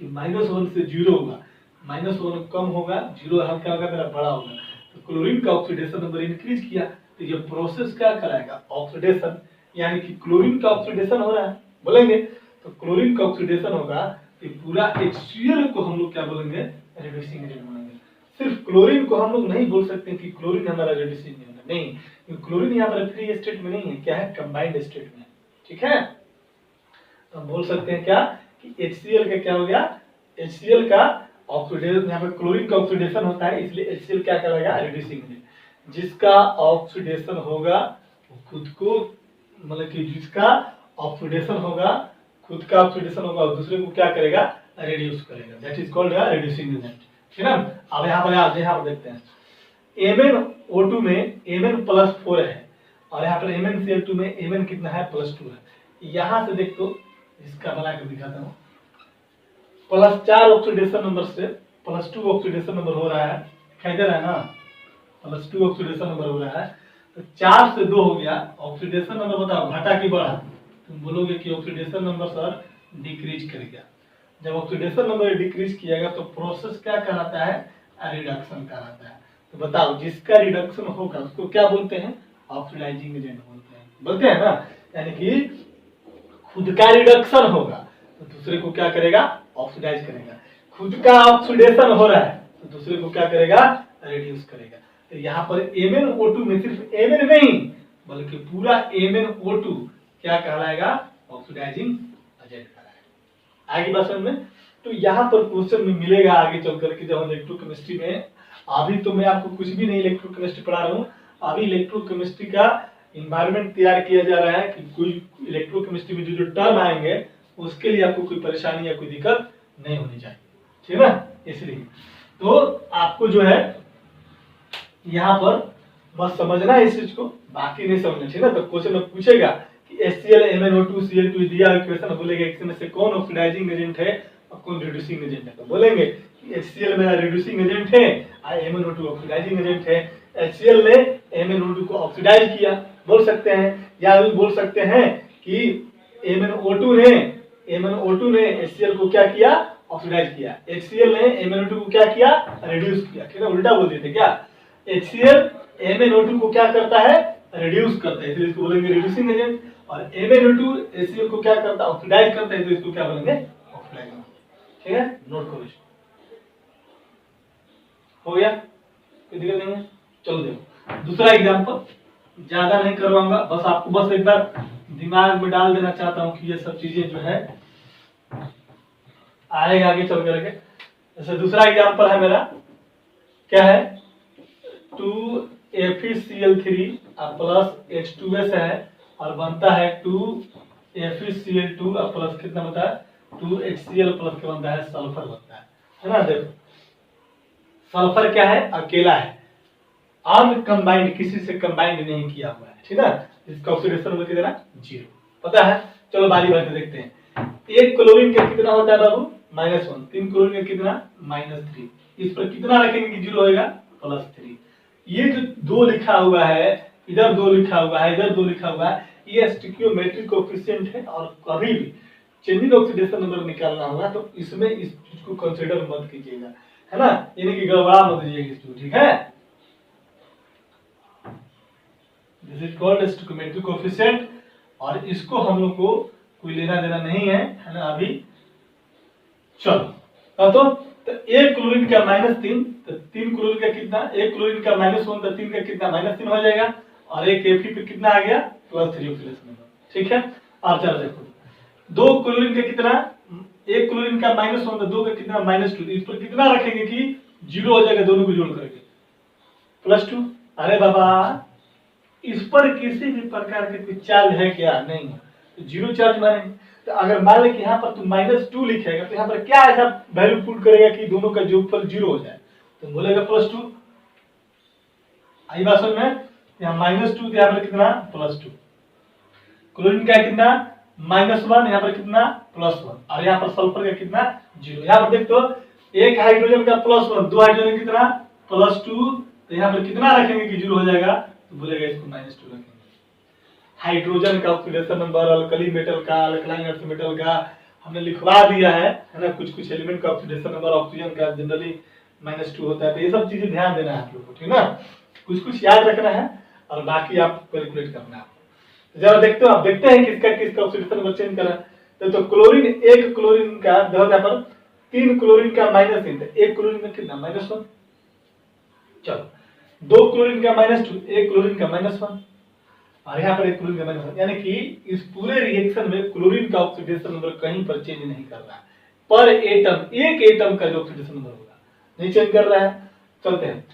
कि -1 से 0 होगा, -1 कम होगा, 0 हल्का होगा, मेरा बड़ा होगा। तो क्लोरीन का ऑक्सीडेशन नंबर इंक्रीज किया तो ये प्रोसेस क्या कराएगा, ऑक्सीडेशन। यानी कि क्लोरीन का ऑक्सीडेशन हो रहा है बोलेंगे, तो क्लोरीन का ऑक्सीडेशन होगा तो पूरा HCl को हम लोग क्या बोलेंगे, रिड्यूसिंग एजेंट बोलेंगे। सिर्फ क्लोरीन को हम लोग नहीं बोल सकते कि क्लोरीन हमारा रिड्यूसिंग एजेंट है, नहीं, क्योंकि क्लोरीन यहाँ पर फ्री स्टेट में नहीं है, क्या है, कंबाइंड स्टेट में, ठीक है। तो हम बोल सकते हैं क्या कि HCl का क्या हो गया, HCl का ऑक्सीडेशन, यहाँ पे क्लोरीन का ऑक्सीडेशन होता है, इसलिए HCl क्या करेगा, रिड्यूसिंग एजेंट। जिसका ऑक्सीडेशन होगा वो खुद को, मतलब कि जिसका ऑक्सीडेशन होगा, खुद का ऑक्सीडेशन होगा और दूसरे को क्या करेगा, रिड्यूस करेगा, that is called reducing agent, ठीक है ना। अब यहाँ पर देखते हैं MnO2 में Mn+4 है और यहाँ पर MnCl2 में Mn कितना है, +2 है। यहाँ से देख तो इसका बना कर दिखाता हूँ, +4 ऑक्सीडेशन नंबर से +2 ऑक्सीडेशन नंबर हो रहा है, दिखाई दे रहा है ना, +2 ऑक्सीडेशन नंबर हो रहा है। तो 4 से 2 हो गया, ऑक्सीडेशन नंबर बताओ घटा कि बढ़ा, तुम बोलोगे कि ऑक्सीडेशन नंबर सर डिक्रीज करेगा। जब ऑक्सीडेशन नंबर डिक्रीज किएगा तो प्रोसेस क्या कहलाता है, रिडक्शन कहलाता है। तो बताओ जिसका रिडक्शन होगा उसको क्या बोलते हैं, ऑक्सीडाइजिंग एजेंट बोलते हैं ना। यानी कि खुद का रिडक्शन होगा तो दूसरे को क्या करेगा, ऑक्सीडाइज करेगा। खुद का ऑक्सीडेशन हो रहा है तो दूसरे को क्या करेगा, रिड्यूस करेगा। तो यहाँ पर MnO2 में सिर्फ Mn नहीं बल्कि पूरा MnO2 क्या कहलाएगा, ऑक्सीडाइजिंग एजेंट कहलाएगा। आगे बात समझ में। तो यहाँ पर क्वेश्चन में मिलेगा आगे चल करके, जब हम इलेक्ट्रोकेमिस्ट्री में, अभी तो मैं आपको कुछ भी नहीं इलेक्ट्रोकेमिस्ट्री पढ़ा रहा हूँ, अभी इलेक्ट्रोकेमिस्ट्री का इन्वायरमेंट तैयार किया जा रहा है कि कोई इलेक्ट्रोकेमिस्ट्री में जो टर्म आएंगे उसके लिए आपको कोई परेशानी या कोई दिक्कत नहीं होनी चाहिए, ठीक है ना। इसलिए तो आपको जो है यहाँ पर बस समझना है इस चीज को, बाकी नहीं समझना चाहिए ना। तो क्वेश्चन में पूछेगा कि HCl MnO2 Cl2 दिया इक्वेशन, बोलेगा इसमें से कौन ऑक्सीडाइजिंग एजेंट है और कौन रिड्यूसिंग एजेंट है। तो बोलेंगे कि HCl मेरा रिड्यूसिंग एजेंट है और MnO2 ऑक्सीडाइजिंग एजेंट है। HCl ने MnO2 को ऑक्सीडाइज किया बोल सकते हैं, या भी बोल सकते हैं कि MnO2 ने HCl को क्या किया, ऑक्सीडाइज किया। HCl ने MnO2 को क्या किया, रिड्यूस किया। ठीक है, उल्टा बोल देते क्या, HCl MnO2 को क्या करता है, रिड्यूस करता है, इसलिए इसको बोलेंगे रिड्यूसिंग एजेंट। और MnO2 HCl को क्या करता है, ऑक्सीडाइज करता है, तो इसको क्या बोलेंगे, ऑक्सीडाइजिंग। ठीक है, नोट करो इसको। हो गया, कोई दिक्कत नहीं है। चलो देखो दूसरा एग्जांपल, ज्यादा नहीं करवाऊंगा, बस आपको बस एक बार दिमाग में डाल देना चाहता हूं कि ये सब चीजें जो है आएगा आगे चल करके। जैसे दूसरा एग्जांपल है मेरा, क्या है, 2FeCl3 प्लस H2S है और बनता है 2FeCl2 प्लस कितना बनता है, 2HCl प्लस क्या बनता है, सल्फर बनता है ना। देखो सल्फर क्या है, अकेला है, अनकंबाइंड, किसी से कंबाइंड नहीं किया हुआ है। ठीक है, इसका ऑक्सीडेशन नंबर कितना, 0 पता है। चलो बारी बारी से देखते हैं। एक क्लोरीन का कितना होता है बाबू, -1। 3 क्लोरीन का कितना, -3। इस पर कितना रखेंगे कि 0 होएगा, +3। ये जो 2 लिखा हुआ है, इधर 2 लिखा हुआ है, इधर 2 लिखा हुआ है, ये स्टिकियोमेट्रिक कोएफिशिएंट है। और कभी भी चेंजिंग ऑक्सीडेशन नंबर निकालना होगा तो इसमें इस चीज को कंसीडर मत कीजिएगा, है ना, यानी कि गड़बड़ा मत दीजिएगा इसको। ठीक है, दिस इज कॉल्ड स्टिकियोमेट्रिक कोएफिशिएंट, और इसको हम लोग को कोई लेना देना नहीं है ना अभी। चलो तो एक क्लोरीन का -3, तो 3 क्लोरीन का कितना, एक क्लोरीन का -1 तो 3 का कितना, -3 हो जाएगा। और एक Fe पे कितना आ गया, +3 ऑक्सीडेशन नंबर। ठीक है, और चलो देखो 2 क्लोरीन का कितना, एक क्लोरीन का -1 तो 2 का कितना, -2। इस पर कितना रखेंगे कि 0 हो जाएगा, दोनों को जोड़ करके +2। अरे बाबा इस पर किसी भी प्रकार के कोई चार्ज है क्या, नहीं है, तो 0 चार्ज मानेंगे। तो अगर मान ले कि यहाँ पर तुम -2 लिखेगा तो यहाँ पर क्या ऐसा वैल्यू पुट करेगा कि दोनों का जोगफल 0 हो जाए, तो बोलेगा +2। आई बात समझ में, यहाँ -2 तो यहाँ पर कितना, +2। क्लोरीन का कितना, -1, यहाँ पर कितना, +1। और यहाँ पर सल्फर का कितना, 0। यहाँ पर देख तो एक हाइड्रोजन का +1, 2 हाइड्रोजन कितना, +2, तो यहाँ पर कितना रखेंगे कि 0 हो जाएगा, तो बोलेगा इसको -2 रखेंगे। हाइड्रोजन का ऑक्सीडेशन नंबर, अल्कली मेटल का, अल्कलाइन अर्थ मेटल का हमने लिखवा दिया है ना, कुछ एलिमेंट का ऑक्सीडेशन नंबर, ऑक्सीजन का जनरली -2 होता है। तो ये सब चीजें ध्यान देना है आप लोगों को, ठीक ना, कुछ याद रखना है और बाकी आप कैलकुलेट करना है। तो जरा देखते हो, आप देखते हैं किसका ऑक्सीडेशन नंबर चेंज करना है। तो क्लोरीन, एक क्लोरीन का देखो यहाँ पर 3 क्लोरीन का -3, तो एक क्लोरीन का कितना, -1। चलो 2 क्लोरीन का -2, एक क्लोरीन का -1, और यहाँ पर एक क्लोरीन का -1, यानी कि इस पूरे रिएक्शन में क्लोरीन का ऑक्सीडेशन नंबर कहीं पर चेंज नहीं कर रहा है। पर एटम, एक एटम का जो ऑक्सीडेशन नंबर होगा नहीं चेंज कर रहा है। चलते हैं,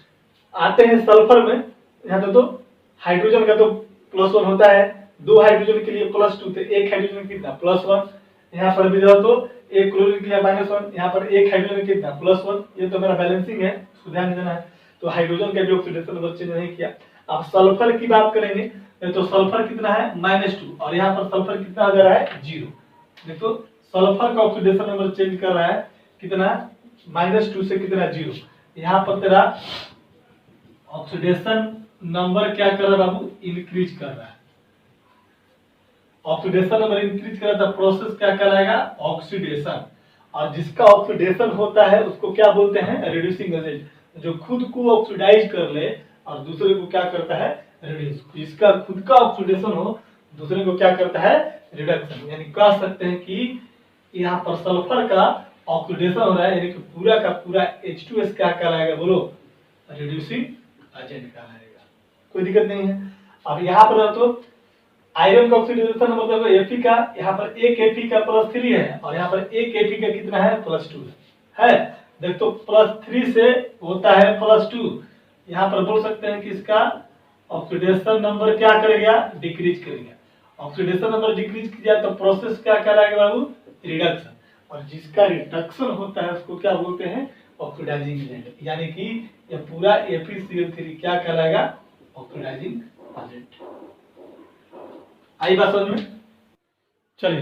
आते हैं सल्फर में। यहाँ तो हाइड्रोजन का तो +1 होता है, 2 हाइड्रोजन के लिए +2, तो एक हाइड्रोजन कितना, +1। यहाँ पर भी तो एक क्लोरीन के लिए -1, यहाँ पर एक हाइड्रोजन कितना, +1। ये तो मेरा बैलेंसिंग है, उसको ध्यान देना है। तो हाइड्रोजन का भी ऑक्सीडेशन नंबर चेंज नहीं किया। अब सल्फर की बात करेंगे, तो सल्फर कितना है, -2, और यहाँ पर सल्फर कितना आ जा रहा है, 0। देखो सल्फर का ऑक्सीडेशन नंबर चेंज कर रहा है कितना, -2 से कितना, 0। यहाँ पर तेरा ऑक्सीडेशन नंबर क्या कर रहा है बाबू, इंक्रीज कर रहा है। ऑक्सीडेशन नंबर इंक्रीज कर रहा है, प्रोसेस क्या कहलाएगा, ऑक्सीडेशन। और जिसका ऑक्सीडेशन होता है उसको क्या बोलते हैं, रिड्यूसिंग एजेंट। जो खुद को ऑक्सीडाइज कर ले और दूसरे को क्या करता है, रिड्यूस। इसका खुद का ऑक्सीडेशन हो, दूसरे को क्या करता है, रिडक्शन। यानी कह सकते हैं कि यहाँ पर सल्फर का ऑक्सीडेशन हो रहा है, यानी कि पूरा का पूरा H2S क्या कहलाएगा, बोलो, रिड्यूसिंग एजेंट कहलाएगा। कोई दिक्कत नहीं है। अब यहाँ पर तो आयरन का ऑक्सीडेशन मतलब Fe का, यहाँ पर एक Fe का +3 है और यहाँ पर एक Fe का कितना है, +2 है। देख तो +3 से होता है +2, यहाँ पर बोल सकते हैं कि इसका ऑक्सीडेशन नंबर क्या करेगा, डिक्रीज करेगा। ऑक्सीडेशन नंबर डिक्रीज किया तो प्रोसेस क्या कहलाएगा बाबू, रिडक्शन। और जिसका रिडक्शन होता है उसको क्या बोलते हैं, ऑक्सीडाइजिंग एजेंट। यानी कि ये पूरा FeCl3 क्या कहलाएगा, ऑक्सीडाइजिंग एजेंट। आई बात समझ में? चलिए,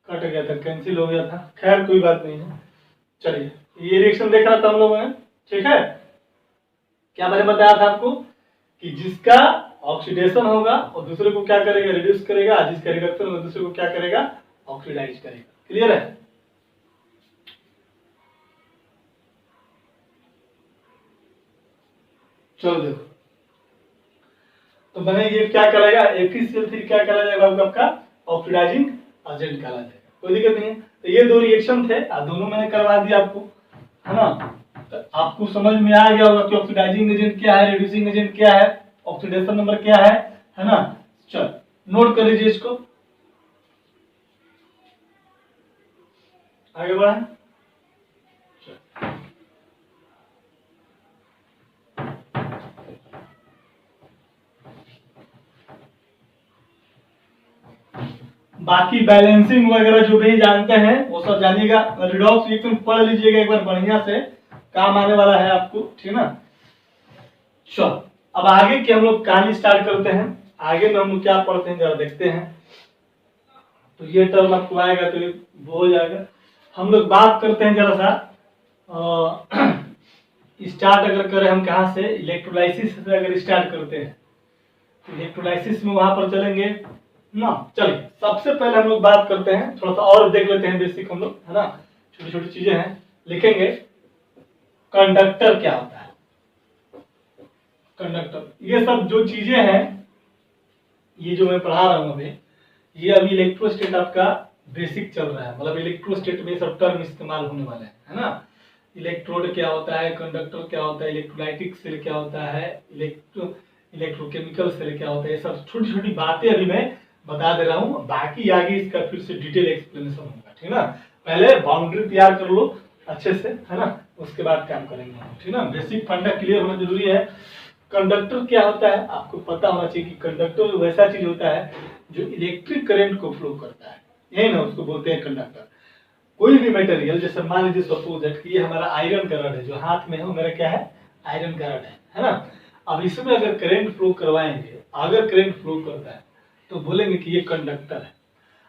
कट गया था, कैंसिल हो गया था, खैर कोई बात नहीं है। चलिए, ये रिएक्शन देखा था हम लोगों ने, ठीक है। क्या मैंने बताया था आपको कि जिसका ऑक्सीडेशन होगा और दूसरे को क्या करेगा, रिड्यूस करेगा, जिसका रिडक्शन होगा दूसरे को क्या करेगा, ऑक्सीडाइज करेगा। क्लियर है? चलो देखो, तो मैंने ये क्या कहलाएगा, AgCl3 क्या कहला जाएगा आपका, ऑक्सीडाइजिंग एजेंट कहला जाएगा। कोई दिक्कत नहीं है। तो ये दो रिएक्शन थे, दोनों मैंने करवा दिया आपको, है ना। तो आपको समझ में आ गया होगा कि ऑक्सीडाइजिंग एजेंट क्या है, रिड्यूसिंग एजेंट क्या है, ऑक्सीडेशन नंबर क्या है ना। चल नोट कर लीजिए इसको, आगे बढ़े। बाकी बैलेंसिंग वगैरह जो भी जानते हैं वो सब जानिएगा। रिडॉक्स रिएक्शन पढ़ लीजिएगा एक बार बढ़िया से, काम आने वाला है आपको, ठीक है ना। चलो अब आगे की हम लोग कहानी स्टार्ट करते हैं। आगे में हम लोग क्या पढ़ते हैं जरा देखते हैं। तो ये टर्म आपको आएगा तो वो हो जाएगा। हम लोग बात करते हैं जरा सा, स्टार्ट अगर करें हम कहाँ से, इलेक्ट्रोलाइसिस से अगर स्टार्ट करते हैं तो इलेक्ट्रोलाइसिस में वहां पर चलेंगे ना। चलिए सबसे पहले हम लोग बात करते हैं, थोड़ा सा और देख लेते हैं बेसिक हम लोग, है ना। छोटी छोटी चीजें हैं, लिखेंगे कंडक्टर क्या होता है। कंडक्टर, ये सब जो चीजें हैं, ये जो मैं पढ़ा रहा हूं अभी, ये अभी इलेक्ट्रोस्टेट आपका बेसिक चल रहा है, मतलब इलेक्ट्रोस्टेट में सब टर्म इस्तेमाल होने वाले हैं, है ना। इलेक्ट्रोड क्या होता है, कंडक्टर क्या होता है, इलेक्ट्रोलाइटिक सेल क्या होता है, इलेक्ट्रोकेमिकल सेल क्या होता है, ये सब छोटी छोटी बातें अभी मैं बता दे रहा हूँ। बाकी आगे इसका फिर से डिटेल एक्सप्लेनेशन होगा, ठीक है ना। पहले बाउंड्री तैयार कर लो अच्छे से, है ना, उसके बाद काम करेंगे, ठीक है ना। बेसिक फंडा क्लियर होना जरूरी है। कंडक्टर क्या होता है आपको पता होना चाहिए कि कंडक्टर वैसा चीज होता है जो इलेक्ट्रिक करंट को फ्लो करता है, यही ना उसको बोलते हैं कंडक्टर। कोई भी मटेरियल, जैसे मान लीजिए सपोज दैट कि ये हमारा आयरन का रड है, जो हाथ में है वो मेरा क्या है, आयरन का रड है ना। अब इसमें अगर करंट फ्लो करवाएंगे, अगर करंट फ्लो करता है तो बोलेंगे कि ये कंडक्टर है।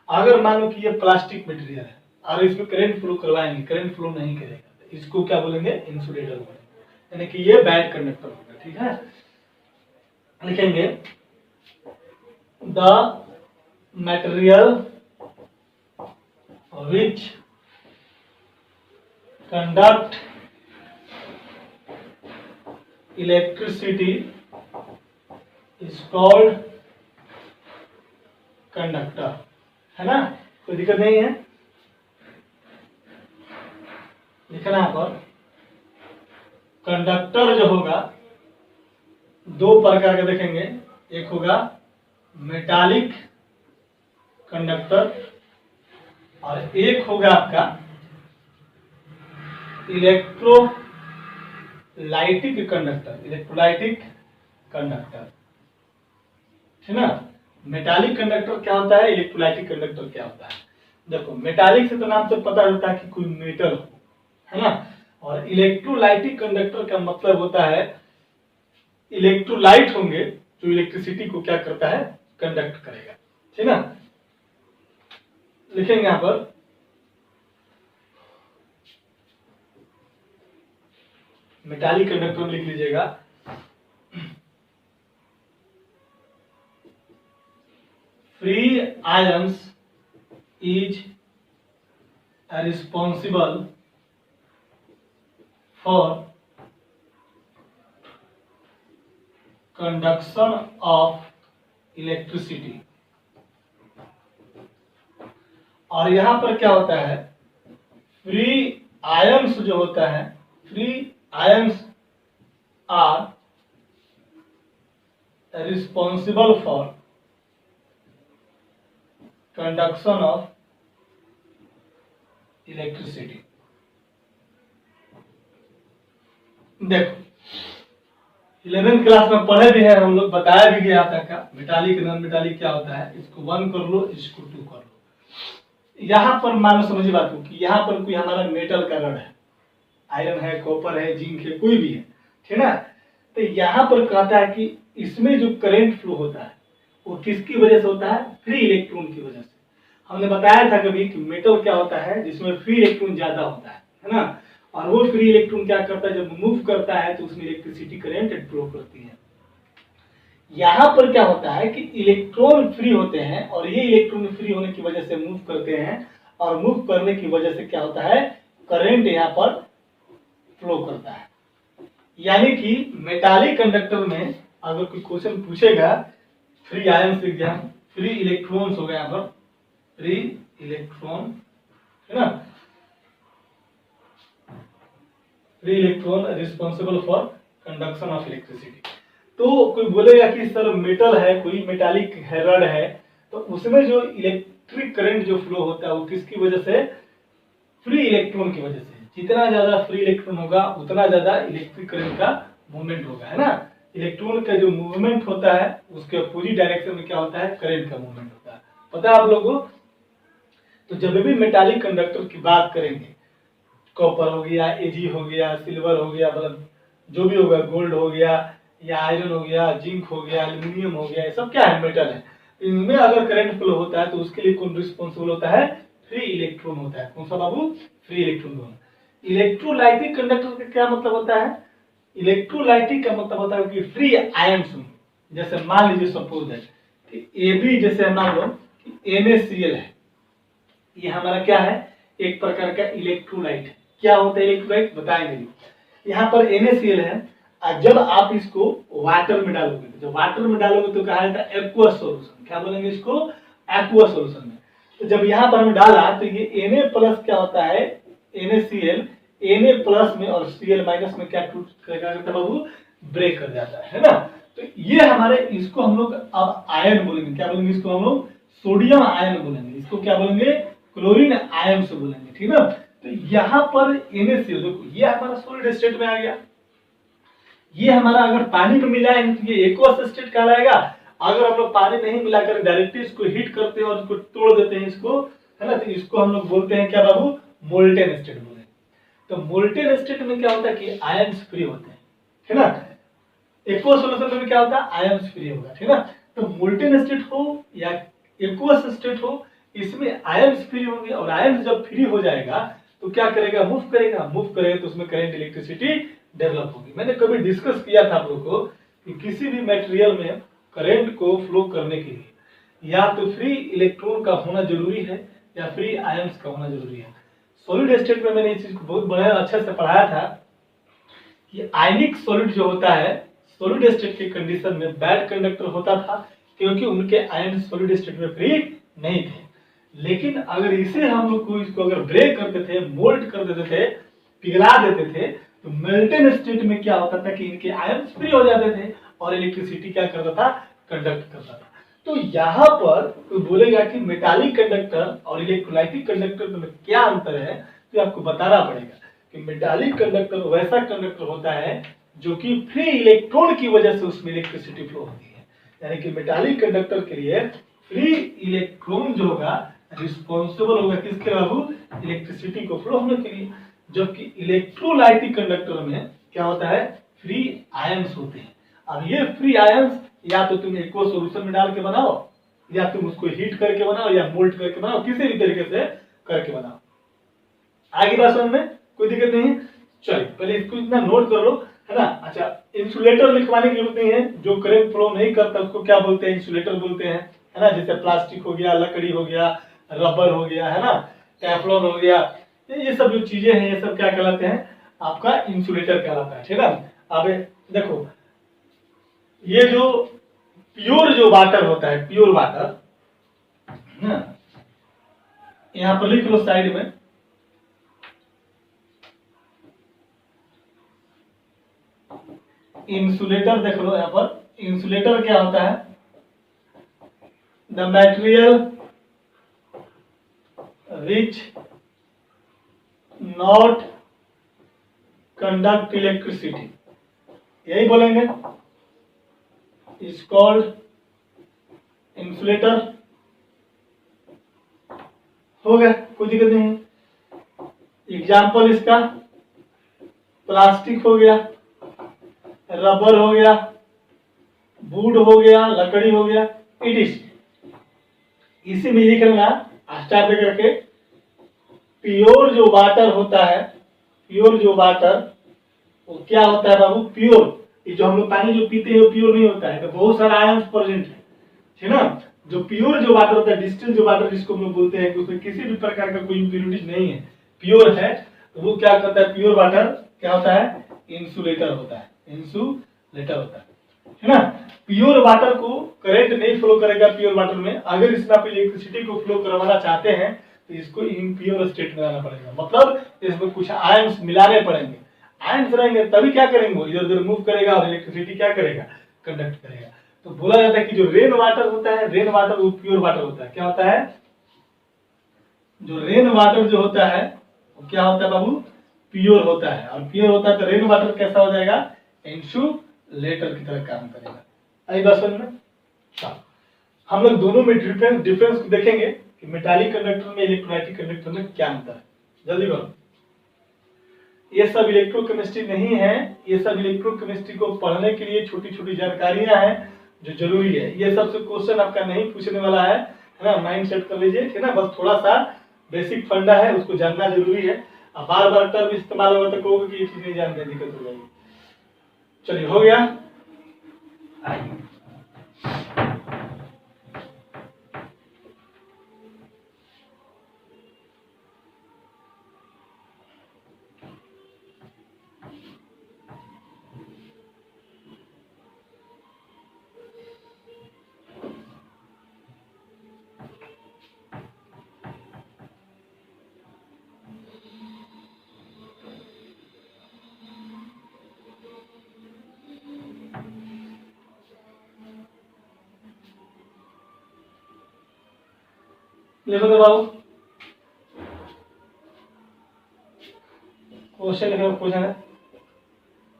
अगर मान लो कि ये प्लास्टिक मटेरियल है और इसमें करंट फ्लो करवाएंगे, करंट फ्लो नहीं करेगा, तो इसको क्या बोलेंगे, इंसुलेटर बोलेंगे, यानी कि ये बैड कंडक्टर होगा, ठीक है। लिखेंगे the material which conduct electricity is called conductor, है ना। कोई दिक्कत नहीं है, लिखना यहाँ पर। कंडक्टर जो होगा दो प्रकार का देखेंगे, एक होगा मेटालिक कंडक्टर और एक होगा आपका इलेक्ट्रोलाइटिक कंडक्टर, इलेक्ट्रोलाइटिक कंडक्टर, ठीक है ना। मेटालिक कंडक्टर क्या होता है, इलेक्ट्रोलाइटिक कंडक्टर क्या होता है। देखो मेटालिक से तो नाम से पता होता है कि कोई मेटल हो, है ना। और इलेक्ट्रोलाइटिक कंडक्टर का मतलब होता है इलेक्ट्रोलाइट होंगे जो इलेक्ट्रिसिटी को क्या करता है, कंडक्ट करेगा, ठीक है ना। लिखेंगे यहां पर मेटालिक कंडक्टर लिख लीजिएगा। Free ions is responsible for conduction of electricity. और यहां पर क्या होता है, फ्री आयंस जो होता है, free ions are responsible for conduction of electricity. देखो 11th क्लास में पढ़े भी है हम लोग, बताया भी गया था का मेटालिक नॉन मेटालिक क्या होता है। इसको 1 कर लो, इसको 2 कर लो। यहां पर मानो समझिए बात को कि यहां पर कोई हमारा मेटल का रड है, आयरन है, कॉपर है, जिंक है, कोई भी है, ठीक है ना। तो यहाँ पर कहता है कि इसमें जो करंट फ्लो होता है वो किसकी वजह से होता है, फ्री इलेक्ट्रॉन की वजह से। हमने बताया था कभी कि मेटल क्या होता है जिसमें फ्री इलेक्ट्रॉन ज्यादा होता है ना, और वो फ्री इलेक्ट्रॉन क्या करता है, जब मूव करता है तो उसमें इलेक्ट्रिसिटी करंट फ्लो करती है। यहाँ पर क्या होता है कि इलेक्ट्रॉन फ्री होते हैं और ये इलेक्ट्रॉन फ्री होने की वजह से मूव करते हैं, और मूव करने की वजह से क्या होता है, करंट यहाँ पर फ्लो करता है। यानी कि मेटालिक कंडक्टर में अगर कोई क्वेश्चन पूछेगा, फ्री आयंस लिख दिया, फ्री इलेक्ट्रॉन्स हो गया यहाँ पर, फ्री इलेक्ट्रॉन है ना, free electron responsible for conduction of electricity. तो कोई बोलेगा कि सर मेटल है, कोई मेटालिक है, रड है, तो उसमें जो इलेक्ट्रिक करंट जो फ्लो होता है वो किसकी वजह से, फ्री इलेक्ट्रॉन की वजह से। जितना ज्यादा फ्री इलेक्ट्रॉन होगा उतना ज्यादा इलेक्ट्रिक करंट का मूवमेंट होगा, है ना। इलेक्ट्रॉन का जो मूवमेंट होता है उसके अपोजिट डायरेक्शन में क्या होता है, करंट का मूवमेंट होता है, पता है आप लोगों को। तो जब भी मेटालिक कंडक्टर की बात करेंगे, कॉपर हो गया, एजी हो गया, सिल्वर हो गया, मतलब जो भी होगा, गोल्ड हो गया या आयरन हो गया, जिंक हो गया, एल्यूमिनियम हो गया, ये सब क्या है, मेटल है। इनमें अगर करंट फ्लो होता है तो उसके लिए कौन रिस्पॉन्सिबल होता है, फ्री इलेक्ट्रॉन होता है। कौन सा बाबू, फ्री इलेक्ट्रॉन। इलेक्ट्रोलाइटिक कंडक्टर का क्या मतलब होता है, इलेक्ट्रोलाइटिक का मतलब होता है कि फ्री आयंस में, जैसे मान लीजिए सपोज है कि AB, जैसे मान लो कि NaCl है, ये हमारा क्या है, एक प्रकार का इलेक्ट्रोलाइट है। क्या होता है इलेक्ट्रोलाइट, बताएंगे। यहाँ पर NaCl है, और जब आप इसको वाटर में डालोगे, तो जब वाटर में डालोगे तो कहा जाता है एक्वस सॉल्यूशन। क्या बोलेंगे इसको, एक्वस सॉल्यूशन में। तो जब यहाँ पर हम डाला तो ये Na प्लस क्या होता है, NaCl, Na प्लस में और Cl माइनस में क्या करता है बाबू, ब्रेक कर जाता है ना। तो ये हमारे, इसको हम लोग अब आयन बोलेंगे। क्या बोलेंगे इसको हम लोग, सोडियम आयन बोलेंगे। इसको क्या बोलेंगे, क्लोरीन आयन से बोलेंगे, ठीक है। तो यहाँ पर NaCl देखो, ये हमारा सॉलिड स्टेट में आ गया। ये हमारा अगर पानी में मिलाएंगे तो ये एक्वस स्टेट कहलाएगा। अगर हम लोग पानी नहीं मिलाकर डायरेक्टली इसको हीट करते हैं और इसको तोड़ देते हैं इसको, है ना, तो इसको हम लोग बोलते हैं क्या बाबू, मोल्टेन स्टेट बोलेंगे। तो मोल्टेन स्टेट में क्या होता है कि आयंस फ्री होते हैं, है ना। एक्वस सॉल्यूशन में क्या होता है, आयंस फ्री होगा, ठीक है ना। तो मोल्टेन स्टेट हो या एक्वस स्टेट हो, इसमें आयंस फ्री होंगे, और आयंस जब फ्री हो जाएगा तो क्या करेगा, मूव करेगा। मूव करेगा तो उसमें करंट, इलेक्ट्रिसिटी डेवलप होगी। मैंने कभी डिस्कस किया था आप लोगों को कि किसी भी मटेरियल में करंट को फ्लो करने के लिए या तो फ्री इलेक्ट्रॉन का होना जरूरी है या फ्री आयंस का होना जरूरी है। सॉलिड स्टेट में मैंने इस चीज को बहुत बड़ा अच्छे से पढ़ाया था कि आयनिक सॉलिड जो होता है, सॉलिड स्टेट के कंडीशन में बैड कंडक्टर होता था, क्योंकि उनके आयन सॉलिड स्टेट में फ्री नहीं थे। लेकिन अगर इसे हम लोग को, इसको अगर ब्रेक करते थे, मोल्ड कर देते थे, पिघला देते थे, तो मेल्टेन स्टेट में क्या होता था कि इनके आयन फ्री हो जाते थे और इलेक्ट्रिसिटी क्या करता था, कंडक्ट करता था। तो यहाँ पर कोई बोलेगा कि मेटालिक कंडक्टर और इलेक्ट्रोलाइटिक कंडक्टर में क्या अंतर है, तो आपको बताना पड़ेगा कि मेटालिक कंडक्टर वैसा कंडक्टर होता है जो कि फ्री इलेक्ट्रॉन की वजह से उसमें इलेक्ट्रिसिटी फ्लो होती है। यानी कि मेटालिक कंडक्टर के लिए फ्री इलेक्ट्रॉन जो होगा रिस्पॉन्सिबल होगा किसके बाबू, इलेक्ट्रिसिटी को फ्लो होने के लिए। जबकि इलेक्ट्रोलाइटिक कंडक्टर में क्या होता है, फ्री आयंस होते हैं। अब ये फ्री आयंस या तो तुम एक्वस सॉल्यूशन में डाल के बनाओ, या तुम उसको हीट करके बनाओ, या मोल्ड करके बनाओ, किसी भी तरीके से करके बनाओ। आगे बात समझ में, कोई दिक्कत नहीं है। चलिए पहले इसको इतना नोट कर लो, है ना। अच्छा, इंसुलेटर लिखवाने की जरूरत नहीं है। जो करंट फ्लो नहीं करता उसको क्या बोलते हैं, इंसुलेटर बोलते हैं, है ना। जैसे प्लास्टिक हो गया, लकड़ी हो गया, रबर हो गया, है ना, टेफ्लॉन हो गया, ये सब जो चीजें हैं ये सब क्या कहलाते हैं, आपका इंसुलेटर कहलाता है, ठीक है। अब देखो, ये जो प्योर जो वाटर होता है, प्योर वाटर, यहां पर लिख लो साइड में, इंसुलेटर देख लो। यहां पर इंसुलेटर क्या होता है, the material which not conduct electricity, यही बोलेंगे, इज कॉल्ड इंसुलेटर। हो गया, कोई दिक्कत नहीं है। एग्जाम्पल इसका प्लास्टिक हो गया, रबर हो गया, वुड हो गया, लकड़ी हो गया, इट इज। इसी में लिख लेना स्टार पे करके, प्योर जो वाटर होता है, प्योर जो वाटर वो क्या होता है बाबू, प्योर। ये जो हम लोग पानी जो पीते हैं वो प्योर नहीं होता है, तो बहुत सारा आयंस प्रेजेंट है, ठीक ना। जो प्योर जो वाटर होता है, डिस्टिल जो वाटर जिसको हम लोग बोलते हैं, उसमें किसी भी प्रकार का कोई इम्प्योरिटीज नहीं है, प्योर है, तो वो क्या करता है, प्योर वाटर क्या होता है, इंसुलेटर होता है, इंसुलेटर होता है ना। प्योर वाटर को करंट नहीं फ्लो करेगा प्योर वाटर में, अगर इसमें आप इलेक्ट्रिसिटी को फ्लो करवाना चाहते हैं तो इसको इम्प्योर स्टेट में लाना पड़ेगा, मतलब इसमें कुछ आयंस मिलाने पड़ेंगे, आयंस रहेंगे तभी क्या करेंगे, इधर उधर मूव करेगा और इलेक्ट्रिसिटी क्या करेगा, कंडक्ट करेगा। तो बोला जाता है कि जो रेन वाटर होता है, रेन वाटर वो प्योर वाटर होता है, क्या होता है, जो रेन वाटर जो होता है वो क्या होता है बाबू, प्योर होता है, और प्योर होता है तो रेन वाटर कैसा हो जाएगा, इंसुलेटर की तरह काम करेगा। आई बात समझ में। हम लोग दोनों में डिफरेंस को देखेंगे कि मेटालिक कंडक्टर में इलेक्ट्रोलाइटिक कंडक्टर में क्या अंतर है, जल्दी बोलो। ये सब इलेक्ट्रोकेमिस्ट्री नहीं है, ये सब इलेक्ट्रोकेमिस्ट्री को पढ़ने के लिए छोटी छोटी जानकारियां हैं जो जरूरी है, ये सबसे क्वेश्चन आपका नहीं पूछने वाला है ना, माइंड सेट कर लीजिए, ठीक ना। बस थोड़ा सा बेसिक फंडा है, उसको जानना जरूरी है। अब बार बार टर्म इस्तेमाल होगा तो कहोगे कि ये चीज नहीं जानते, दिक्कत हो जाएगी। चलिए हो गया, आइए लिखो तो बाबू, क्वेश्चन लिखो, क्वेश्चन है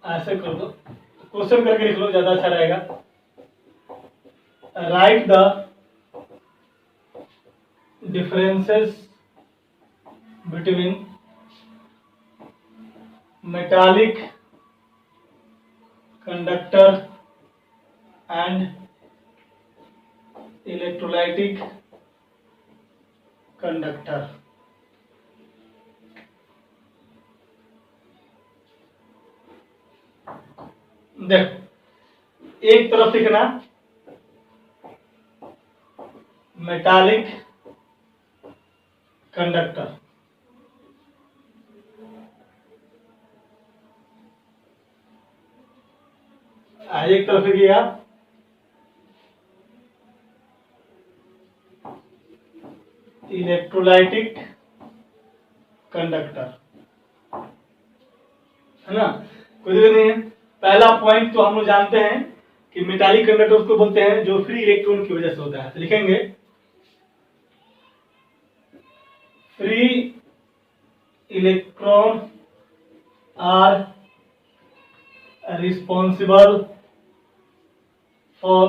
ऐसे कर दो, क्वेश्चन करके लिख लो, ज्यादा अच्छा रहेगा। Right the differences between metallic conductor and electrolytic conductor. देखो एक तरफ लिखना मेटालिक कंडक्टर, एक तरफ लिखिएगा इलेक्ट्रोलाइटिक कंडक्टर, है ना, कोई दिक्कत नहीं है। पहला पॉइंट तो हम लोग जानते हैं कि मेटालिक कंडक्टर उसको बोलते हैं जो फ्री इलेक्ट्रॉन की वजह से होता है, तो लिखेंगे free electron are responsible for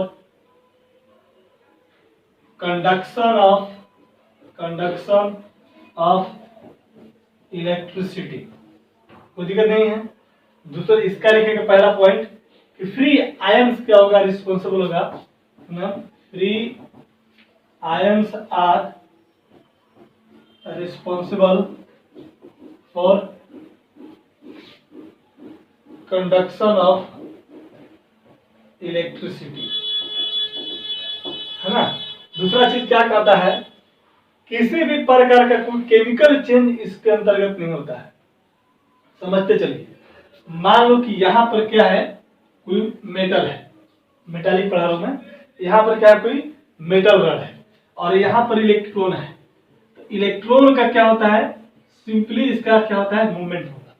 conduction of electricity, कोई दिक्कत नहीं है। दूसरा इसका लिखेंगे पहला पॉइंट कि फ्री आयंस क्या होगा, रिस्पॉन्सिबल होगा ना, free ions are responsible for conduction of electricity, है ना। दूसरा चीज क्या कहता है, किसी भी प्रकार का कोई केमिकल चेंज इसके अंतर्गत नहीं होता है, समझते चलिए। मान लो कि यहाँ पर क्या है, कोई मेटल है, मेटालिक पढ़ा रहा हूं मैं, यहाँ पर क्या है, कोई मेटल रड है और यहाँ पर इलेक्ट्रॉन है, तो इलेक्ट्रॉन का क्या होता है, सिंपली इसका क्या होता है, मूवमेंट होगा।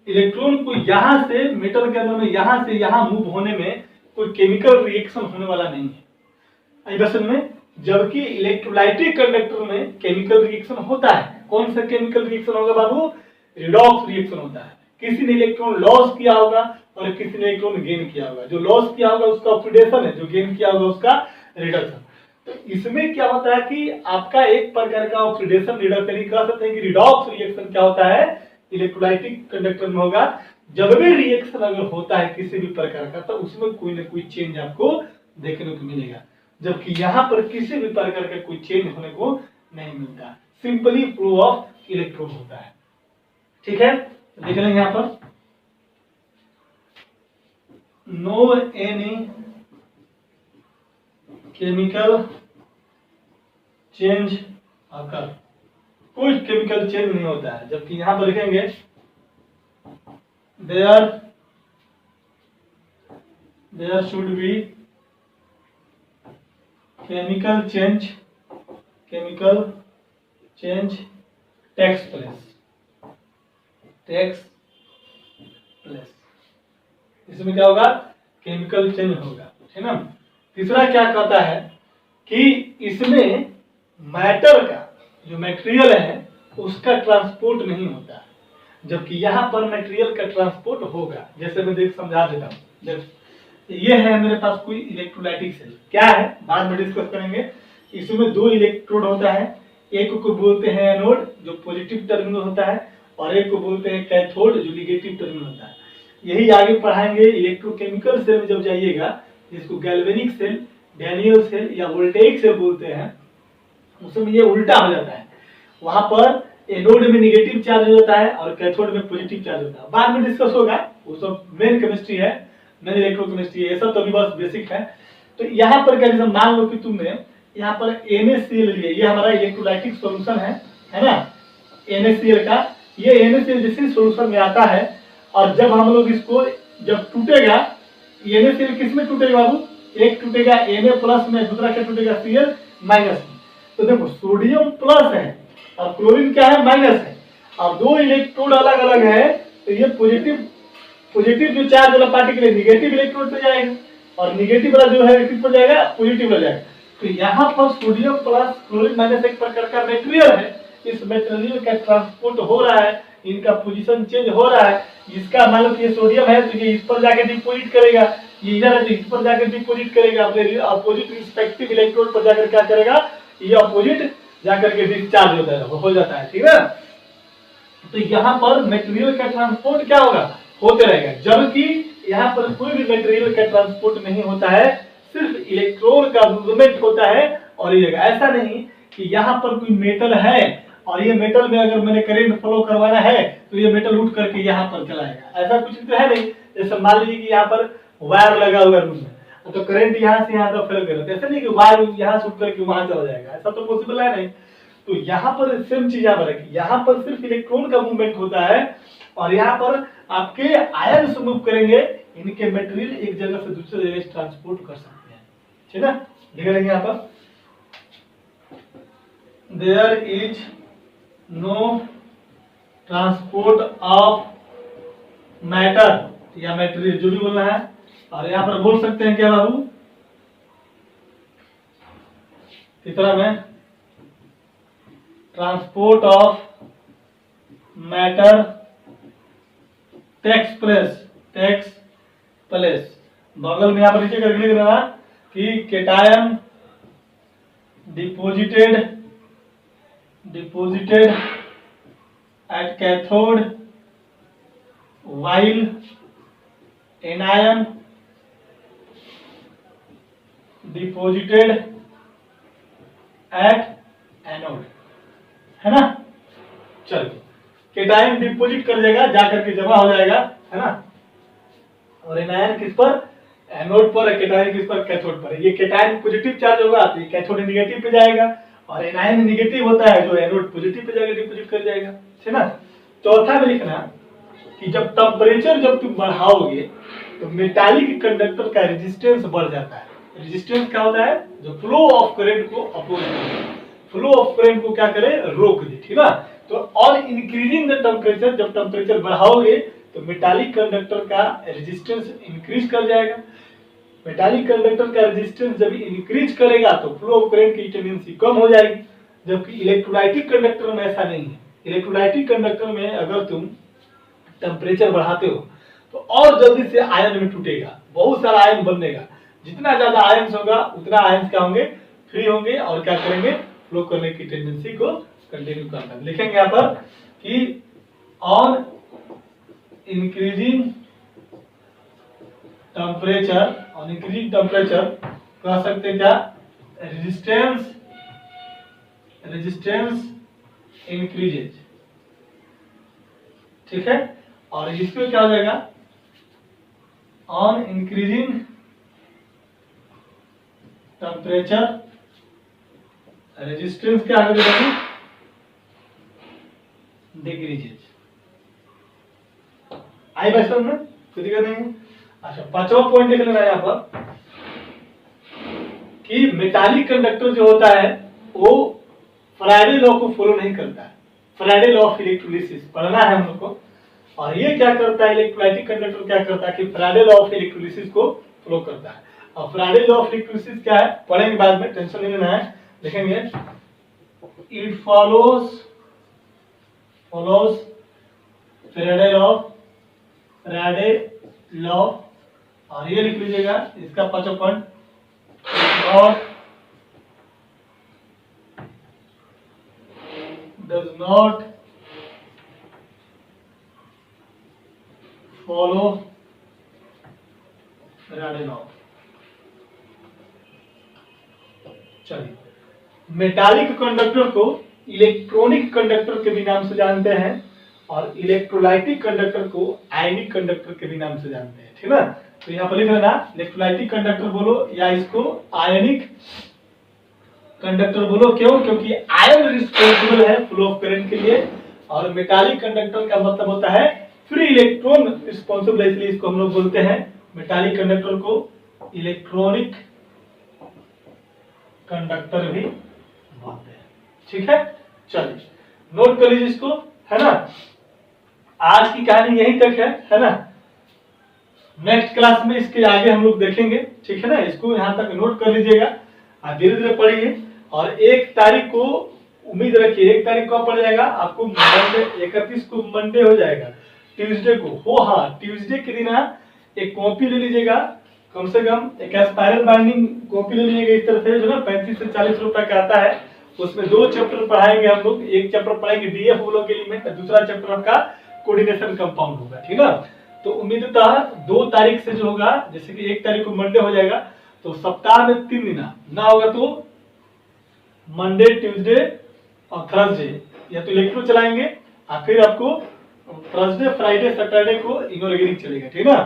इलेक्ट्रॉन को यहाँ से मेटल के अंदर में यहाँ से यहाँ मूव होने में कोई केमिकल रिएक्शन होने वाला नहीं है, असल में। जबकि इलेक्ट्रोलाइटिक कंडक्टर में केमिकल रिएक्शन होता है। कौन सा केमिकल रिएक्शन होगा बाबू, रिडॉक्स रिएक्शन होता है। किसी ने इलेक्ट्रॉन लॉस किया होगा और किसी ने इलेक्ट्रॉन गेन किया होगा, जो लॉस किया होगा उसका ऑक्सीडेशन है, जो गेन किया होगा उसका रिडक्शन। तो इसमें क्या होता है कि आपका एक प्रकार का ऑक्सीडेशन रिडक्शन, कह सकते हैं कि रिडॉक्स रिएक्शन क्या होता है, इलेक्ट्रोलाइटिक कंडक्टर में होगा जब भी रिएक्शन अगर होता है किसी भी प्रकार का तो उसमें कोई ना कोई चेंज आपको देखने को मिलेगा, जबकि यहाँ पर किसी भी प्रकार का कोई चेंज होने को नहीं मिलता, सिंपली फ्लो ऑफ इलेक्ट्रॉन होता है। ठीक है, देख लेंगे यहाँ पर नो एनी केमिकल चेंज अकर, कोई केमिकल चेंज नहीं होता है, जबकि यहां पर लिखेंगे there should be chemical change takes place. इसमें क्या होगा, केमिकल चेंज होगा, है ना। तीसरा क्या कहता है कि इसमें मैटर का जो मटेरियल है उसका ट्रांसपोर्ट नहीं होता, जबकि यहाँ पर मटेरियल का ट्रांसपोर्ट होगा। जैसे मैं देख समझा देता हूँ, ये है मेरे पास कोई इलेक्ट्रोलाइटिक सेल, क्या है बाद में डिस्कस करेंगे। इसमें दो इलेक्ट्रोड होता है, एक को बोलते हैं एनोड जो पॉजिटिव टर्मिनल होता है, और एक को बोलते हैं कैथोड जो नेगेटिव टर्मिनल होता है। यही आगे पढ़ाएंगे इलेक्ट्रोकेमिकल सेल में जब जाइएगा, जिसको गैल्वेनिक सेल, डैनियल सेल या वोल्टेइक सेल बोलते हैं, उसमें ये उल्टा हो जाता है। वहां पर एनोड में नेगेटिव चार्ज हो जाता है और कैथोड में पॉजिटिव चार्ज होता है। बाद में डिस्कस होगा, वो सब मेन केमिस्ट्री है, मेन इलेक्ट्रोकेमिस्ट्री है, ये सब तो अभी बस बेसिक है। तो यहाँ पर क्या, जैसे मान लो कि तुमने यहाँ पर NaCl लिए, ये हमारा इलेक्ट्रोलाइटिक सॉल्यूशन है ना, NaCl का। ये NaCl जैसे सॉल्यूशन में आता है और जब हम लोग इसको जब टूटेगा, NaCl किस में टूटेगा बाबू, एक टूटेगा Na प्लस में, दूसरा क्या टूटेगा Cl माइनस में। तो देखो सोडियम प्लस है और क्लोरीन क्या है, माइनस है, और दो इलेक्ट्रोड अलग अलग है, तो ये पॉजिटिव जो चार्ज वाला पार्टिकल है निगेटिव इलेक्ट्रोड पे जाएगा और निगेटिव वाला जो है इलेक्ट्रोड पर जाएगा पॉजिटिव हो जाएगा। तो यहाँ पर सोडियम प्लस क्लोरीन माइनस एक प्रकार का मटेरियल है, इस मटेरियल का ट्रांसपोर्ट हो रहा है, इनका पोजीशन चेंज हो रहा है। इसका मान लो कि ये सोडियम है तो ये इस पर जाके डिपोजिट करेगा, ये इधर है तो इस पर जाकर डिपोजिट करेगा, अपने अपोजिट रिस्पेक्टिव इलेक्ट्रोड पर जाकर क्या करेगा, ये अपोजिट जाकर के डिस्चार्ज हो जाता है, ठीक है। तो यहाँ पर मटेरियल का ट्रांसपोर्ट क्या होगा, होते रहेगा, जबकि यहाँ पर कोई भी मटेरियल का ट्रांसपोर्ट नहीं होता है, सिर्फ इलेक्ट्रॉन का मूवमेंट होता है। और ये ऐसा नहीं कि यहाँ पर कोई मेटल है और ये मेटल में अगर मैंने करंट फ्लो करवाना है तो ये मेटल उठ करके यहाँ पर चलाएगा, ऐसा कुछ तो है नहीं। जैसे मान लीजिए कि यहाँ पर वायर लगा हुआ है रूम में, तो करंट यहाँ से यहाँ तक फ्लो करेगा, ऐसा नहीं कि वायर यहाँ से उठ करके वहां चला जाएगा, ऐसा तो पॉसिबल है नहीं। तो यहाँ पर सेम चीज यहाँ पर है, यहाँ पर सिर्फ इलेक्ट्रॉन का मूवमेंट होता है और यहाँ पर आपके आयन मूव करेंगे, इनके मटेरियल एक जगह से दूसरे जगह ट्रांसपोर्ट कर सकते हैं, ठीक है। देख लेंगे यहाँ पर there is no transport of matter या मटेरियल, जो भी बोलना है। और यहाँ पर बोल सकते हैं क्या बाबू, तीसरा में transport of matter takes place. बगल में यहाँ पर नीचे करके लिख देना कि cation deposited at cathode while anion deposited at anode, है ना। चलो केटायन डिपोजिट कर जाएगा, जाकर के जमा हो जाएगा, है ना। और एनायन किस पर, एनोड पर, केटायन किस पर, कैथोड पर। ये केटायन पॉजिटिव चार्ज होगा तो ये कैथोड नेगेटिव पे जाएगा, और एनायन नेगेटिव होता है जो एनोड पॉजिटिव पे जाकर डिपोजिट कर जाएगा, है ना। चौथा में लिखना कि जब टेम्परेचर जब तुम बढ़ाओगे तो मेटालिक कंडक्टर का रेजिस्टेंस बढ़ जाता है। रेजिस्टेंस क्या होता है, जो फ्लो ऑफ करंट को अपोज करे, फ्लो ऑफ करंट को क्या करे, रोक दे, ठीक है। तो और इंक्रीजिंग द टेम्परेचर, जब टेम्परेचर बढ़ाओगे तो मेटालिक कंडक्टर का रेजिस्टेंस इंक्रीज कर जाएगा। मेटालिक कंडक्टर का रेजिस्टेंस जब इंक्रीज करेगा तो फ्लो ऑफ करंट की टेंडेंसी कम हो जाएगी, जबकि इलेक्ट्रोलाइटिक कंडक्टर में ऐसा नहीं है। इलेक्ट्रोलाइटिक कंडक्टर में अगर तुम टेम्परेचर बढ़ाते हो तो और जल्दी से आयन में टूटेगा, बहुत सारा आयन बनेगा। जितना ज्यादा आयन होगा उतना आयन क्या होंगे, फ्री होंगे और क्या करेंगे, फ्लो करने की टेंडेंसी को कंटिन्यू करना। लिखेंगे यहाँ पर कि on increasing temperature, on increasing temperature कह सकते हैं क्या, रेजिस्टेंस इंक्रीजेज, ठीक है। और इसमें क्या हो जाएगा, ऑन इंक्रीजिंग टेम्परेचर रेजिस्टेंस क्या आगे जाएगी, डिक्रीजेज। आई बात समझ में, कोई दिक्कत नहीं है। अच्छा, पांचवा पॉइंट लिख लेना यहाँ पर कि मेटालिक कंडक्टर जो होता है वो फैराडे लॉ को फॉलो नहीं करता है। फैराडे लॉ ऑफ इलेक्ट्रोलिसिस पढ़ना है हम लोग को। और ये क्या करता है, इलेक्ट्रोलाइटिक कंडक्टर क्या करता है कि फैराडे लॉ ऑफ इलेक्ट्रोलिसिस को फॉलो करता है। और फैराडे लॉ ऑफ इलेक्ट्रोलिसिस क्या है पढ़ेंगे बाद में, टेंशन नहीं लेना है, देखेंगे। इट फॉलोज फैराडे लॉ, और ये लिख लीजिएगा इसका पांचवा point, does not follow Faraday law. चलिए, मेटालिक कंडक्टर को इलेक्ट्रॉनिक कंडक्टर के भी नाम से जानते हैं और इलेक्ट्रोलाइटिक कंडक्टर को आयनिक कंडक्टर के भी नाम से जानते हैं, ठीक है। तो यहाँ पर लिख लेना इलेक्ट्रोलाइटिक कंडक्टर बोलो या इसको आयनिक कंडक्टर बोलो। क्यों? क्योंकि आयन रिस्पॉन्सिबल है फ्लो ऑफ करंट के लिए, और मेटालिक कंडक्टर का मतलब होता है फ्री इलेक्ट्रॉन रिस्पॉन्सिबल है, इसलिए इसको हम लोग बोलते हैं मेटालिक कंडक्टर को इलेक्ट्रॉनिक कंडक्टर भी बोलते हैं, ठीक है। चलिए नोट कर लीजिए इसको, है ना। आज की कहानी यहीं तक है ना। नेक्स्ट क्लास में इसके आगे हम लोग देखेंगे, ठीक है ना। इसको यहाँ तक नोट कर लीजिएगा, धीरे धीरे पढ़िए। और 1 तारीख को उम्मीद रखिए, 1 तारीख को पड़ जाएगा आपको, मंडे 31 को मंडे हो जाएगा, ट्यूसडे को हो, हाँ ट्यूसडे के दिन एक कॉपी ले लीजिएगा, कम से कम एक स्पाइरल बाइंडिंग कॉपी ले लीजिएगा इस तरह से, जो ना 35 से 40 रुपए का आता है। उसमें 2 चैप्टर पढ़ाएंगे हम लोग, एक चैप्टर पढ़ाएंगे डीएफ वोलोक एलिमेंट, दूसरा चैप्टर आपका कोऑर्डिनेशन कंपाउंड होगा, ठीक है। तो उम्मीदतः 2 तारीख से जो होगा, जैसे कि 1 तारीख को मंडे हो जाएगा, तो सप्ताह में 3 दिन ना होगा तो मंडे, ट्यूसडे और थर्सडे या तो इलेक्ट्रो चलाएंगे, और फिर आपको थर्सडे, फ्राइडे, सैटरडे को इनऑर्गेनिक चलेगा, ठीक है ना।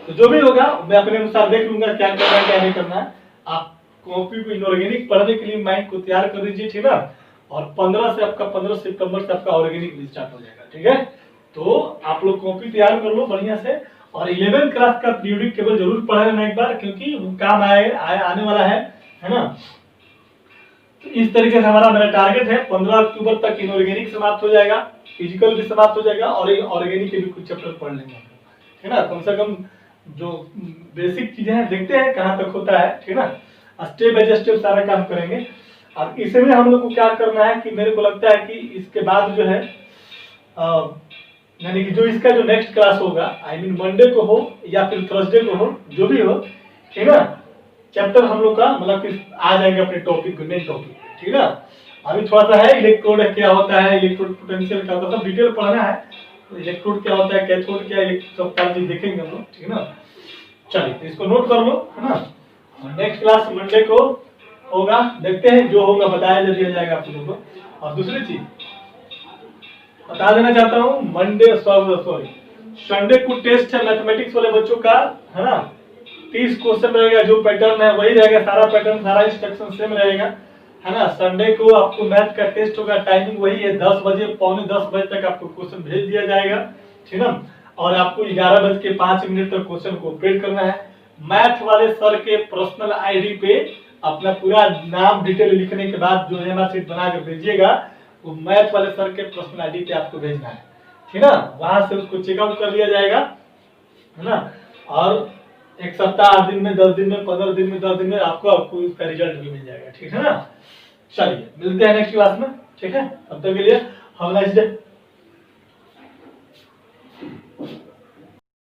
तो जो भी होगा मैं अपने अनुसार देख लूंगा क्या करना है क्या नहीं करना है। आप कॉपी को इनऑर्गेनिक पढ़ने के लिए माइंड को तैयार कर दीजिए, ठीक है। और 15 सितंबर से आपका ऑर्गेनिक भी स्टार्ट हो जाएगा, ठीक है। तो आप लोग कॉपी तैयार कर लो बढ़िया से, और 11th क्लास का पीरियोडिक टेबल जरूर पढ़ लेना एक बार, क्योंकि वो काम आने वाला है ना। तो इस तरीके से मेरा टारगेट है 15 अक्टूबर तक इनऑर्गेनिक समाप्त हो जाएगा, फिजिकल भी समाप्त हो जाएगा, और ऑर्गेनिक के भी कुछ चैप्टर पढ़ लेंगे, है ना। कम से कम जो बेसिक चीजें हैं देखते हैं कहाँ तक होता है, ठीक है ना। स्टेप बाय स्टेप सारा काम करेंगे। और इसमें हम लोग को क्या करना है कि मेरे को लगता है कि इसके बाद जो है यानी कि जो इसका जो नेक्स्ट क्लास होगा, आई मीन मंडे को हो या फिर थर्सडे को हो, जो भी हो, ठीक है ना, चैप्टर हम लोग का मतलब कि आ जाएंगे अपने टॉपिक, मेन टॉपिक, ठीक है ना। अभी थोड़ा सा है इलेक्ट्रोड क्या होता है, इलेक्ट्रोड पोटेंशियल क्या होता है, सब डिटेल पढ़ना है। तो इलेक्ट्रोड क्या होता है, कैथोड क्या है, सब चीज देखेंगे हम लोग, ठीक है ना। चलिए तो इसको नोट कर लो, है ना। नेक्स्ट क्लास मंडे को होगा, देखते हैं जो होगा बताया दिया जाएगा आप लोगों को। और दूसरी चीज बता देना चाहता हूँ, मंडे सॉरी संडे को टेस्ट है मैथमेटिक्स वाले बच्चों का, है ना। 30 क्वेश्चन रहेगा, जो पैटर्न है वही रहेगा, सारा पैटर्न सारा इंस्ट्रक्शन सेम रहेगा, है ना। संडे को आपको मैथ का टेस्ट होगा, टाइमिंग वही है 10 बजे, पौने 10 बजे तक आपको क्वेश्चन भेज दिया जाएगा, ठीक है ना। और आपको 11:05 तक क्वेश्चन को अपडेट करना है। मैथ वाले सर के पर्सनल आईडी पे अपना पूरा नाम डिटेल लिखने के बाद जो एमआर शीट बनाकर भेजिएगा, वो मैथ वाले सर के पर्सनल आईडी पे आपको भेजना है, ठीक है ना। वहां से उसको चेकआउट कर लिया जाएगा, है ना। और एक सप्ताह 8 दिन में, 10 दिन में, 15 दिन में, 10 दिन में आपको उसका रिजल्ट भी मिल जाएगा, ठीक है ना। चलिए मिलते हैं नेक्स्ट क्लास में, ठीक है। तब तक के लिए हैव अ नाइस डे।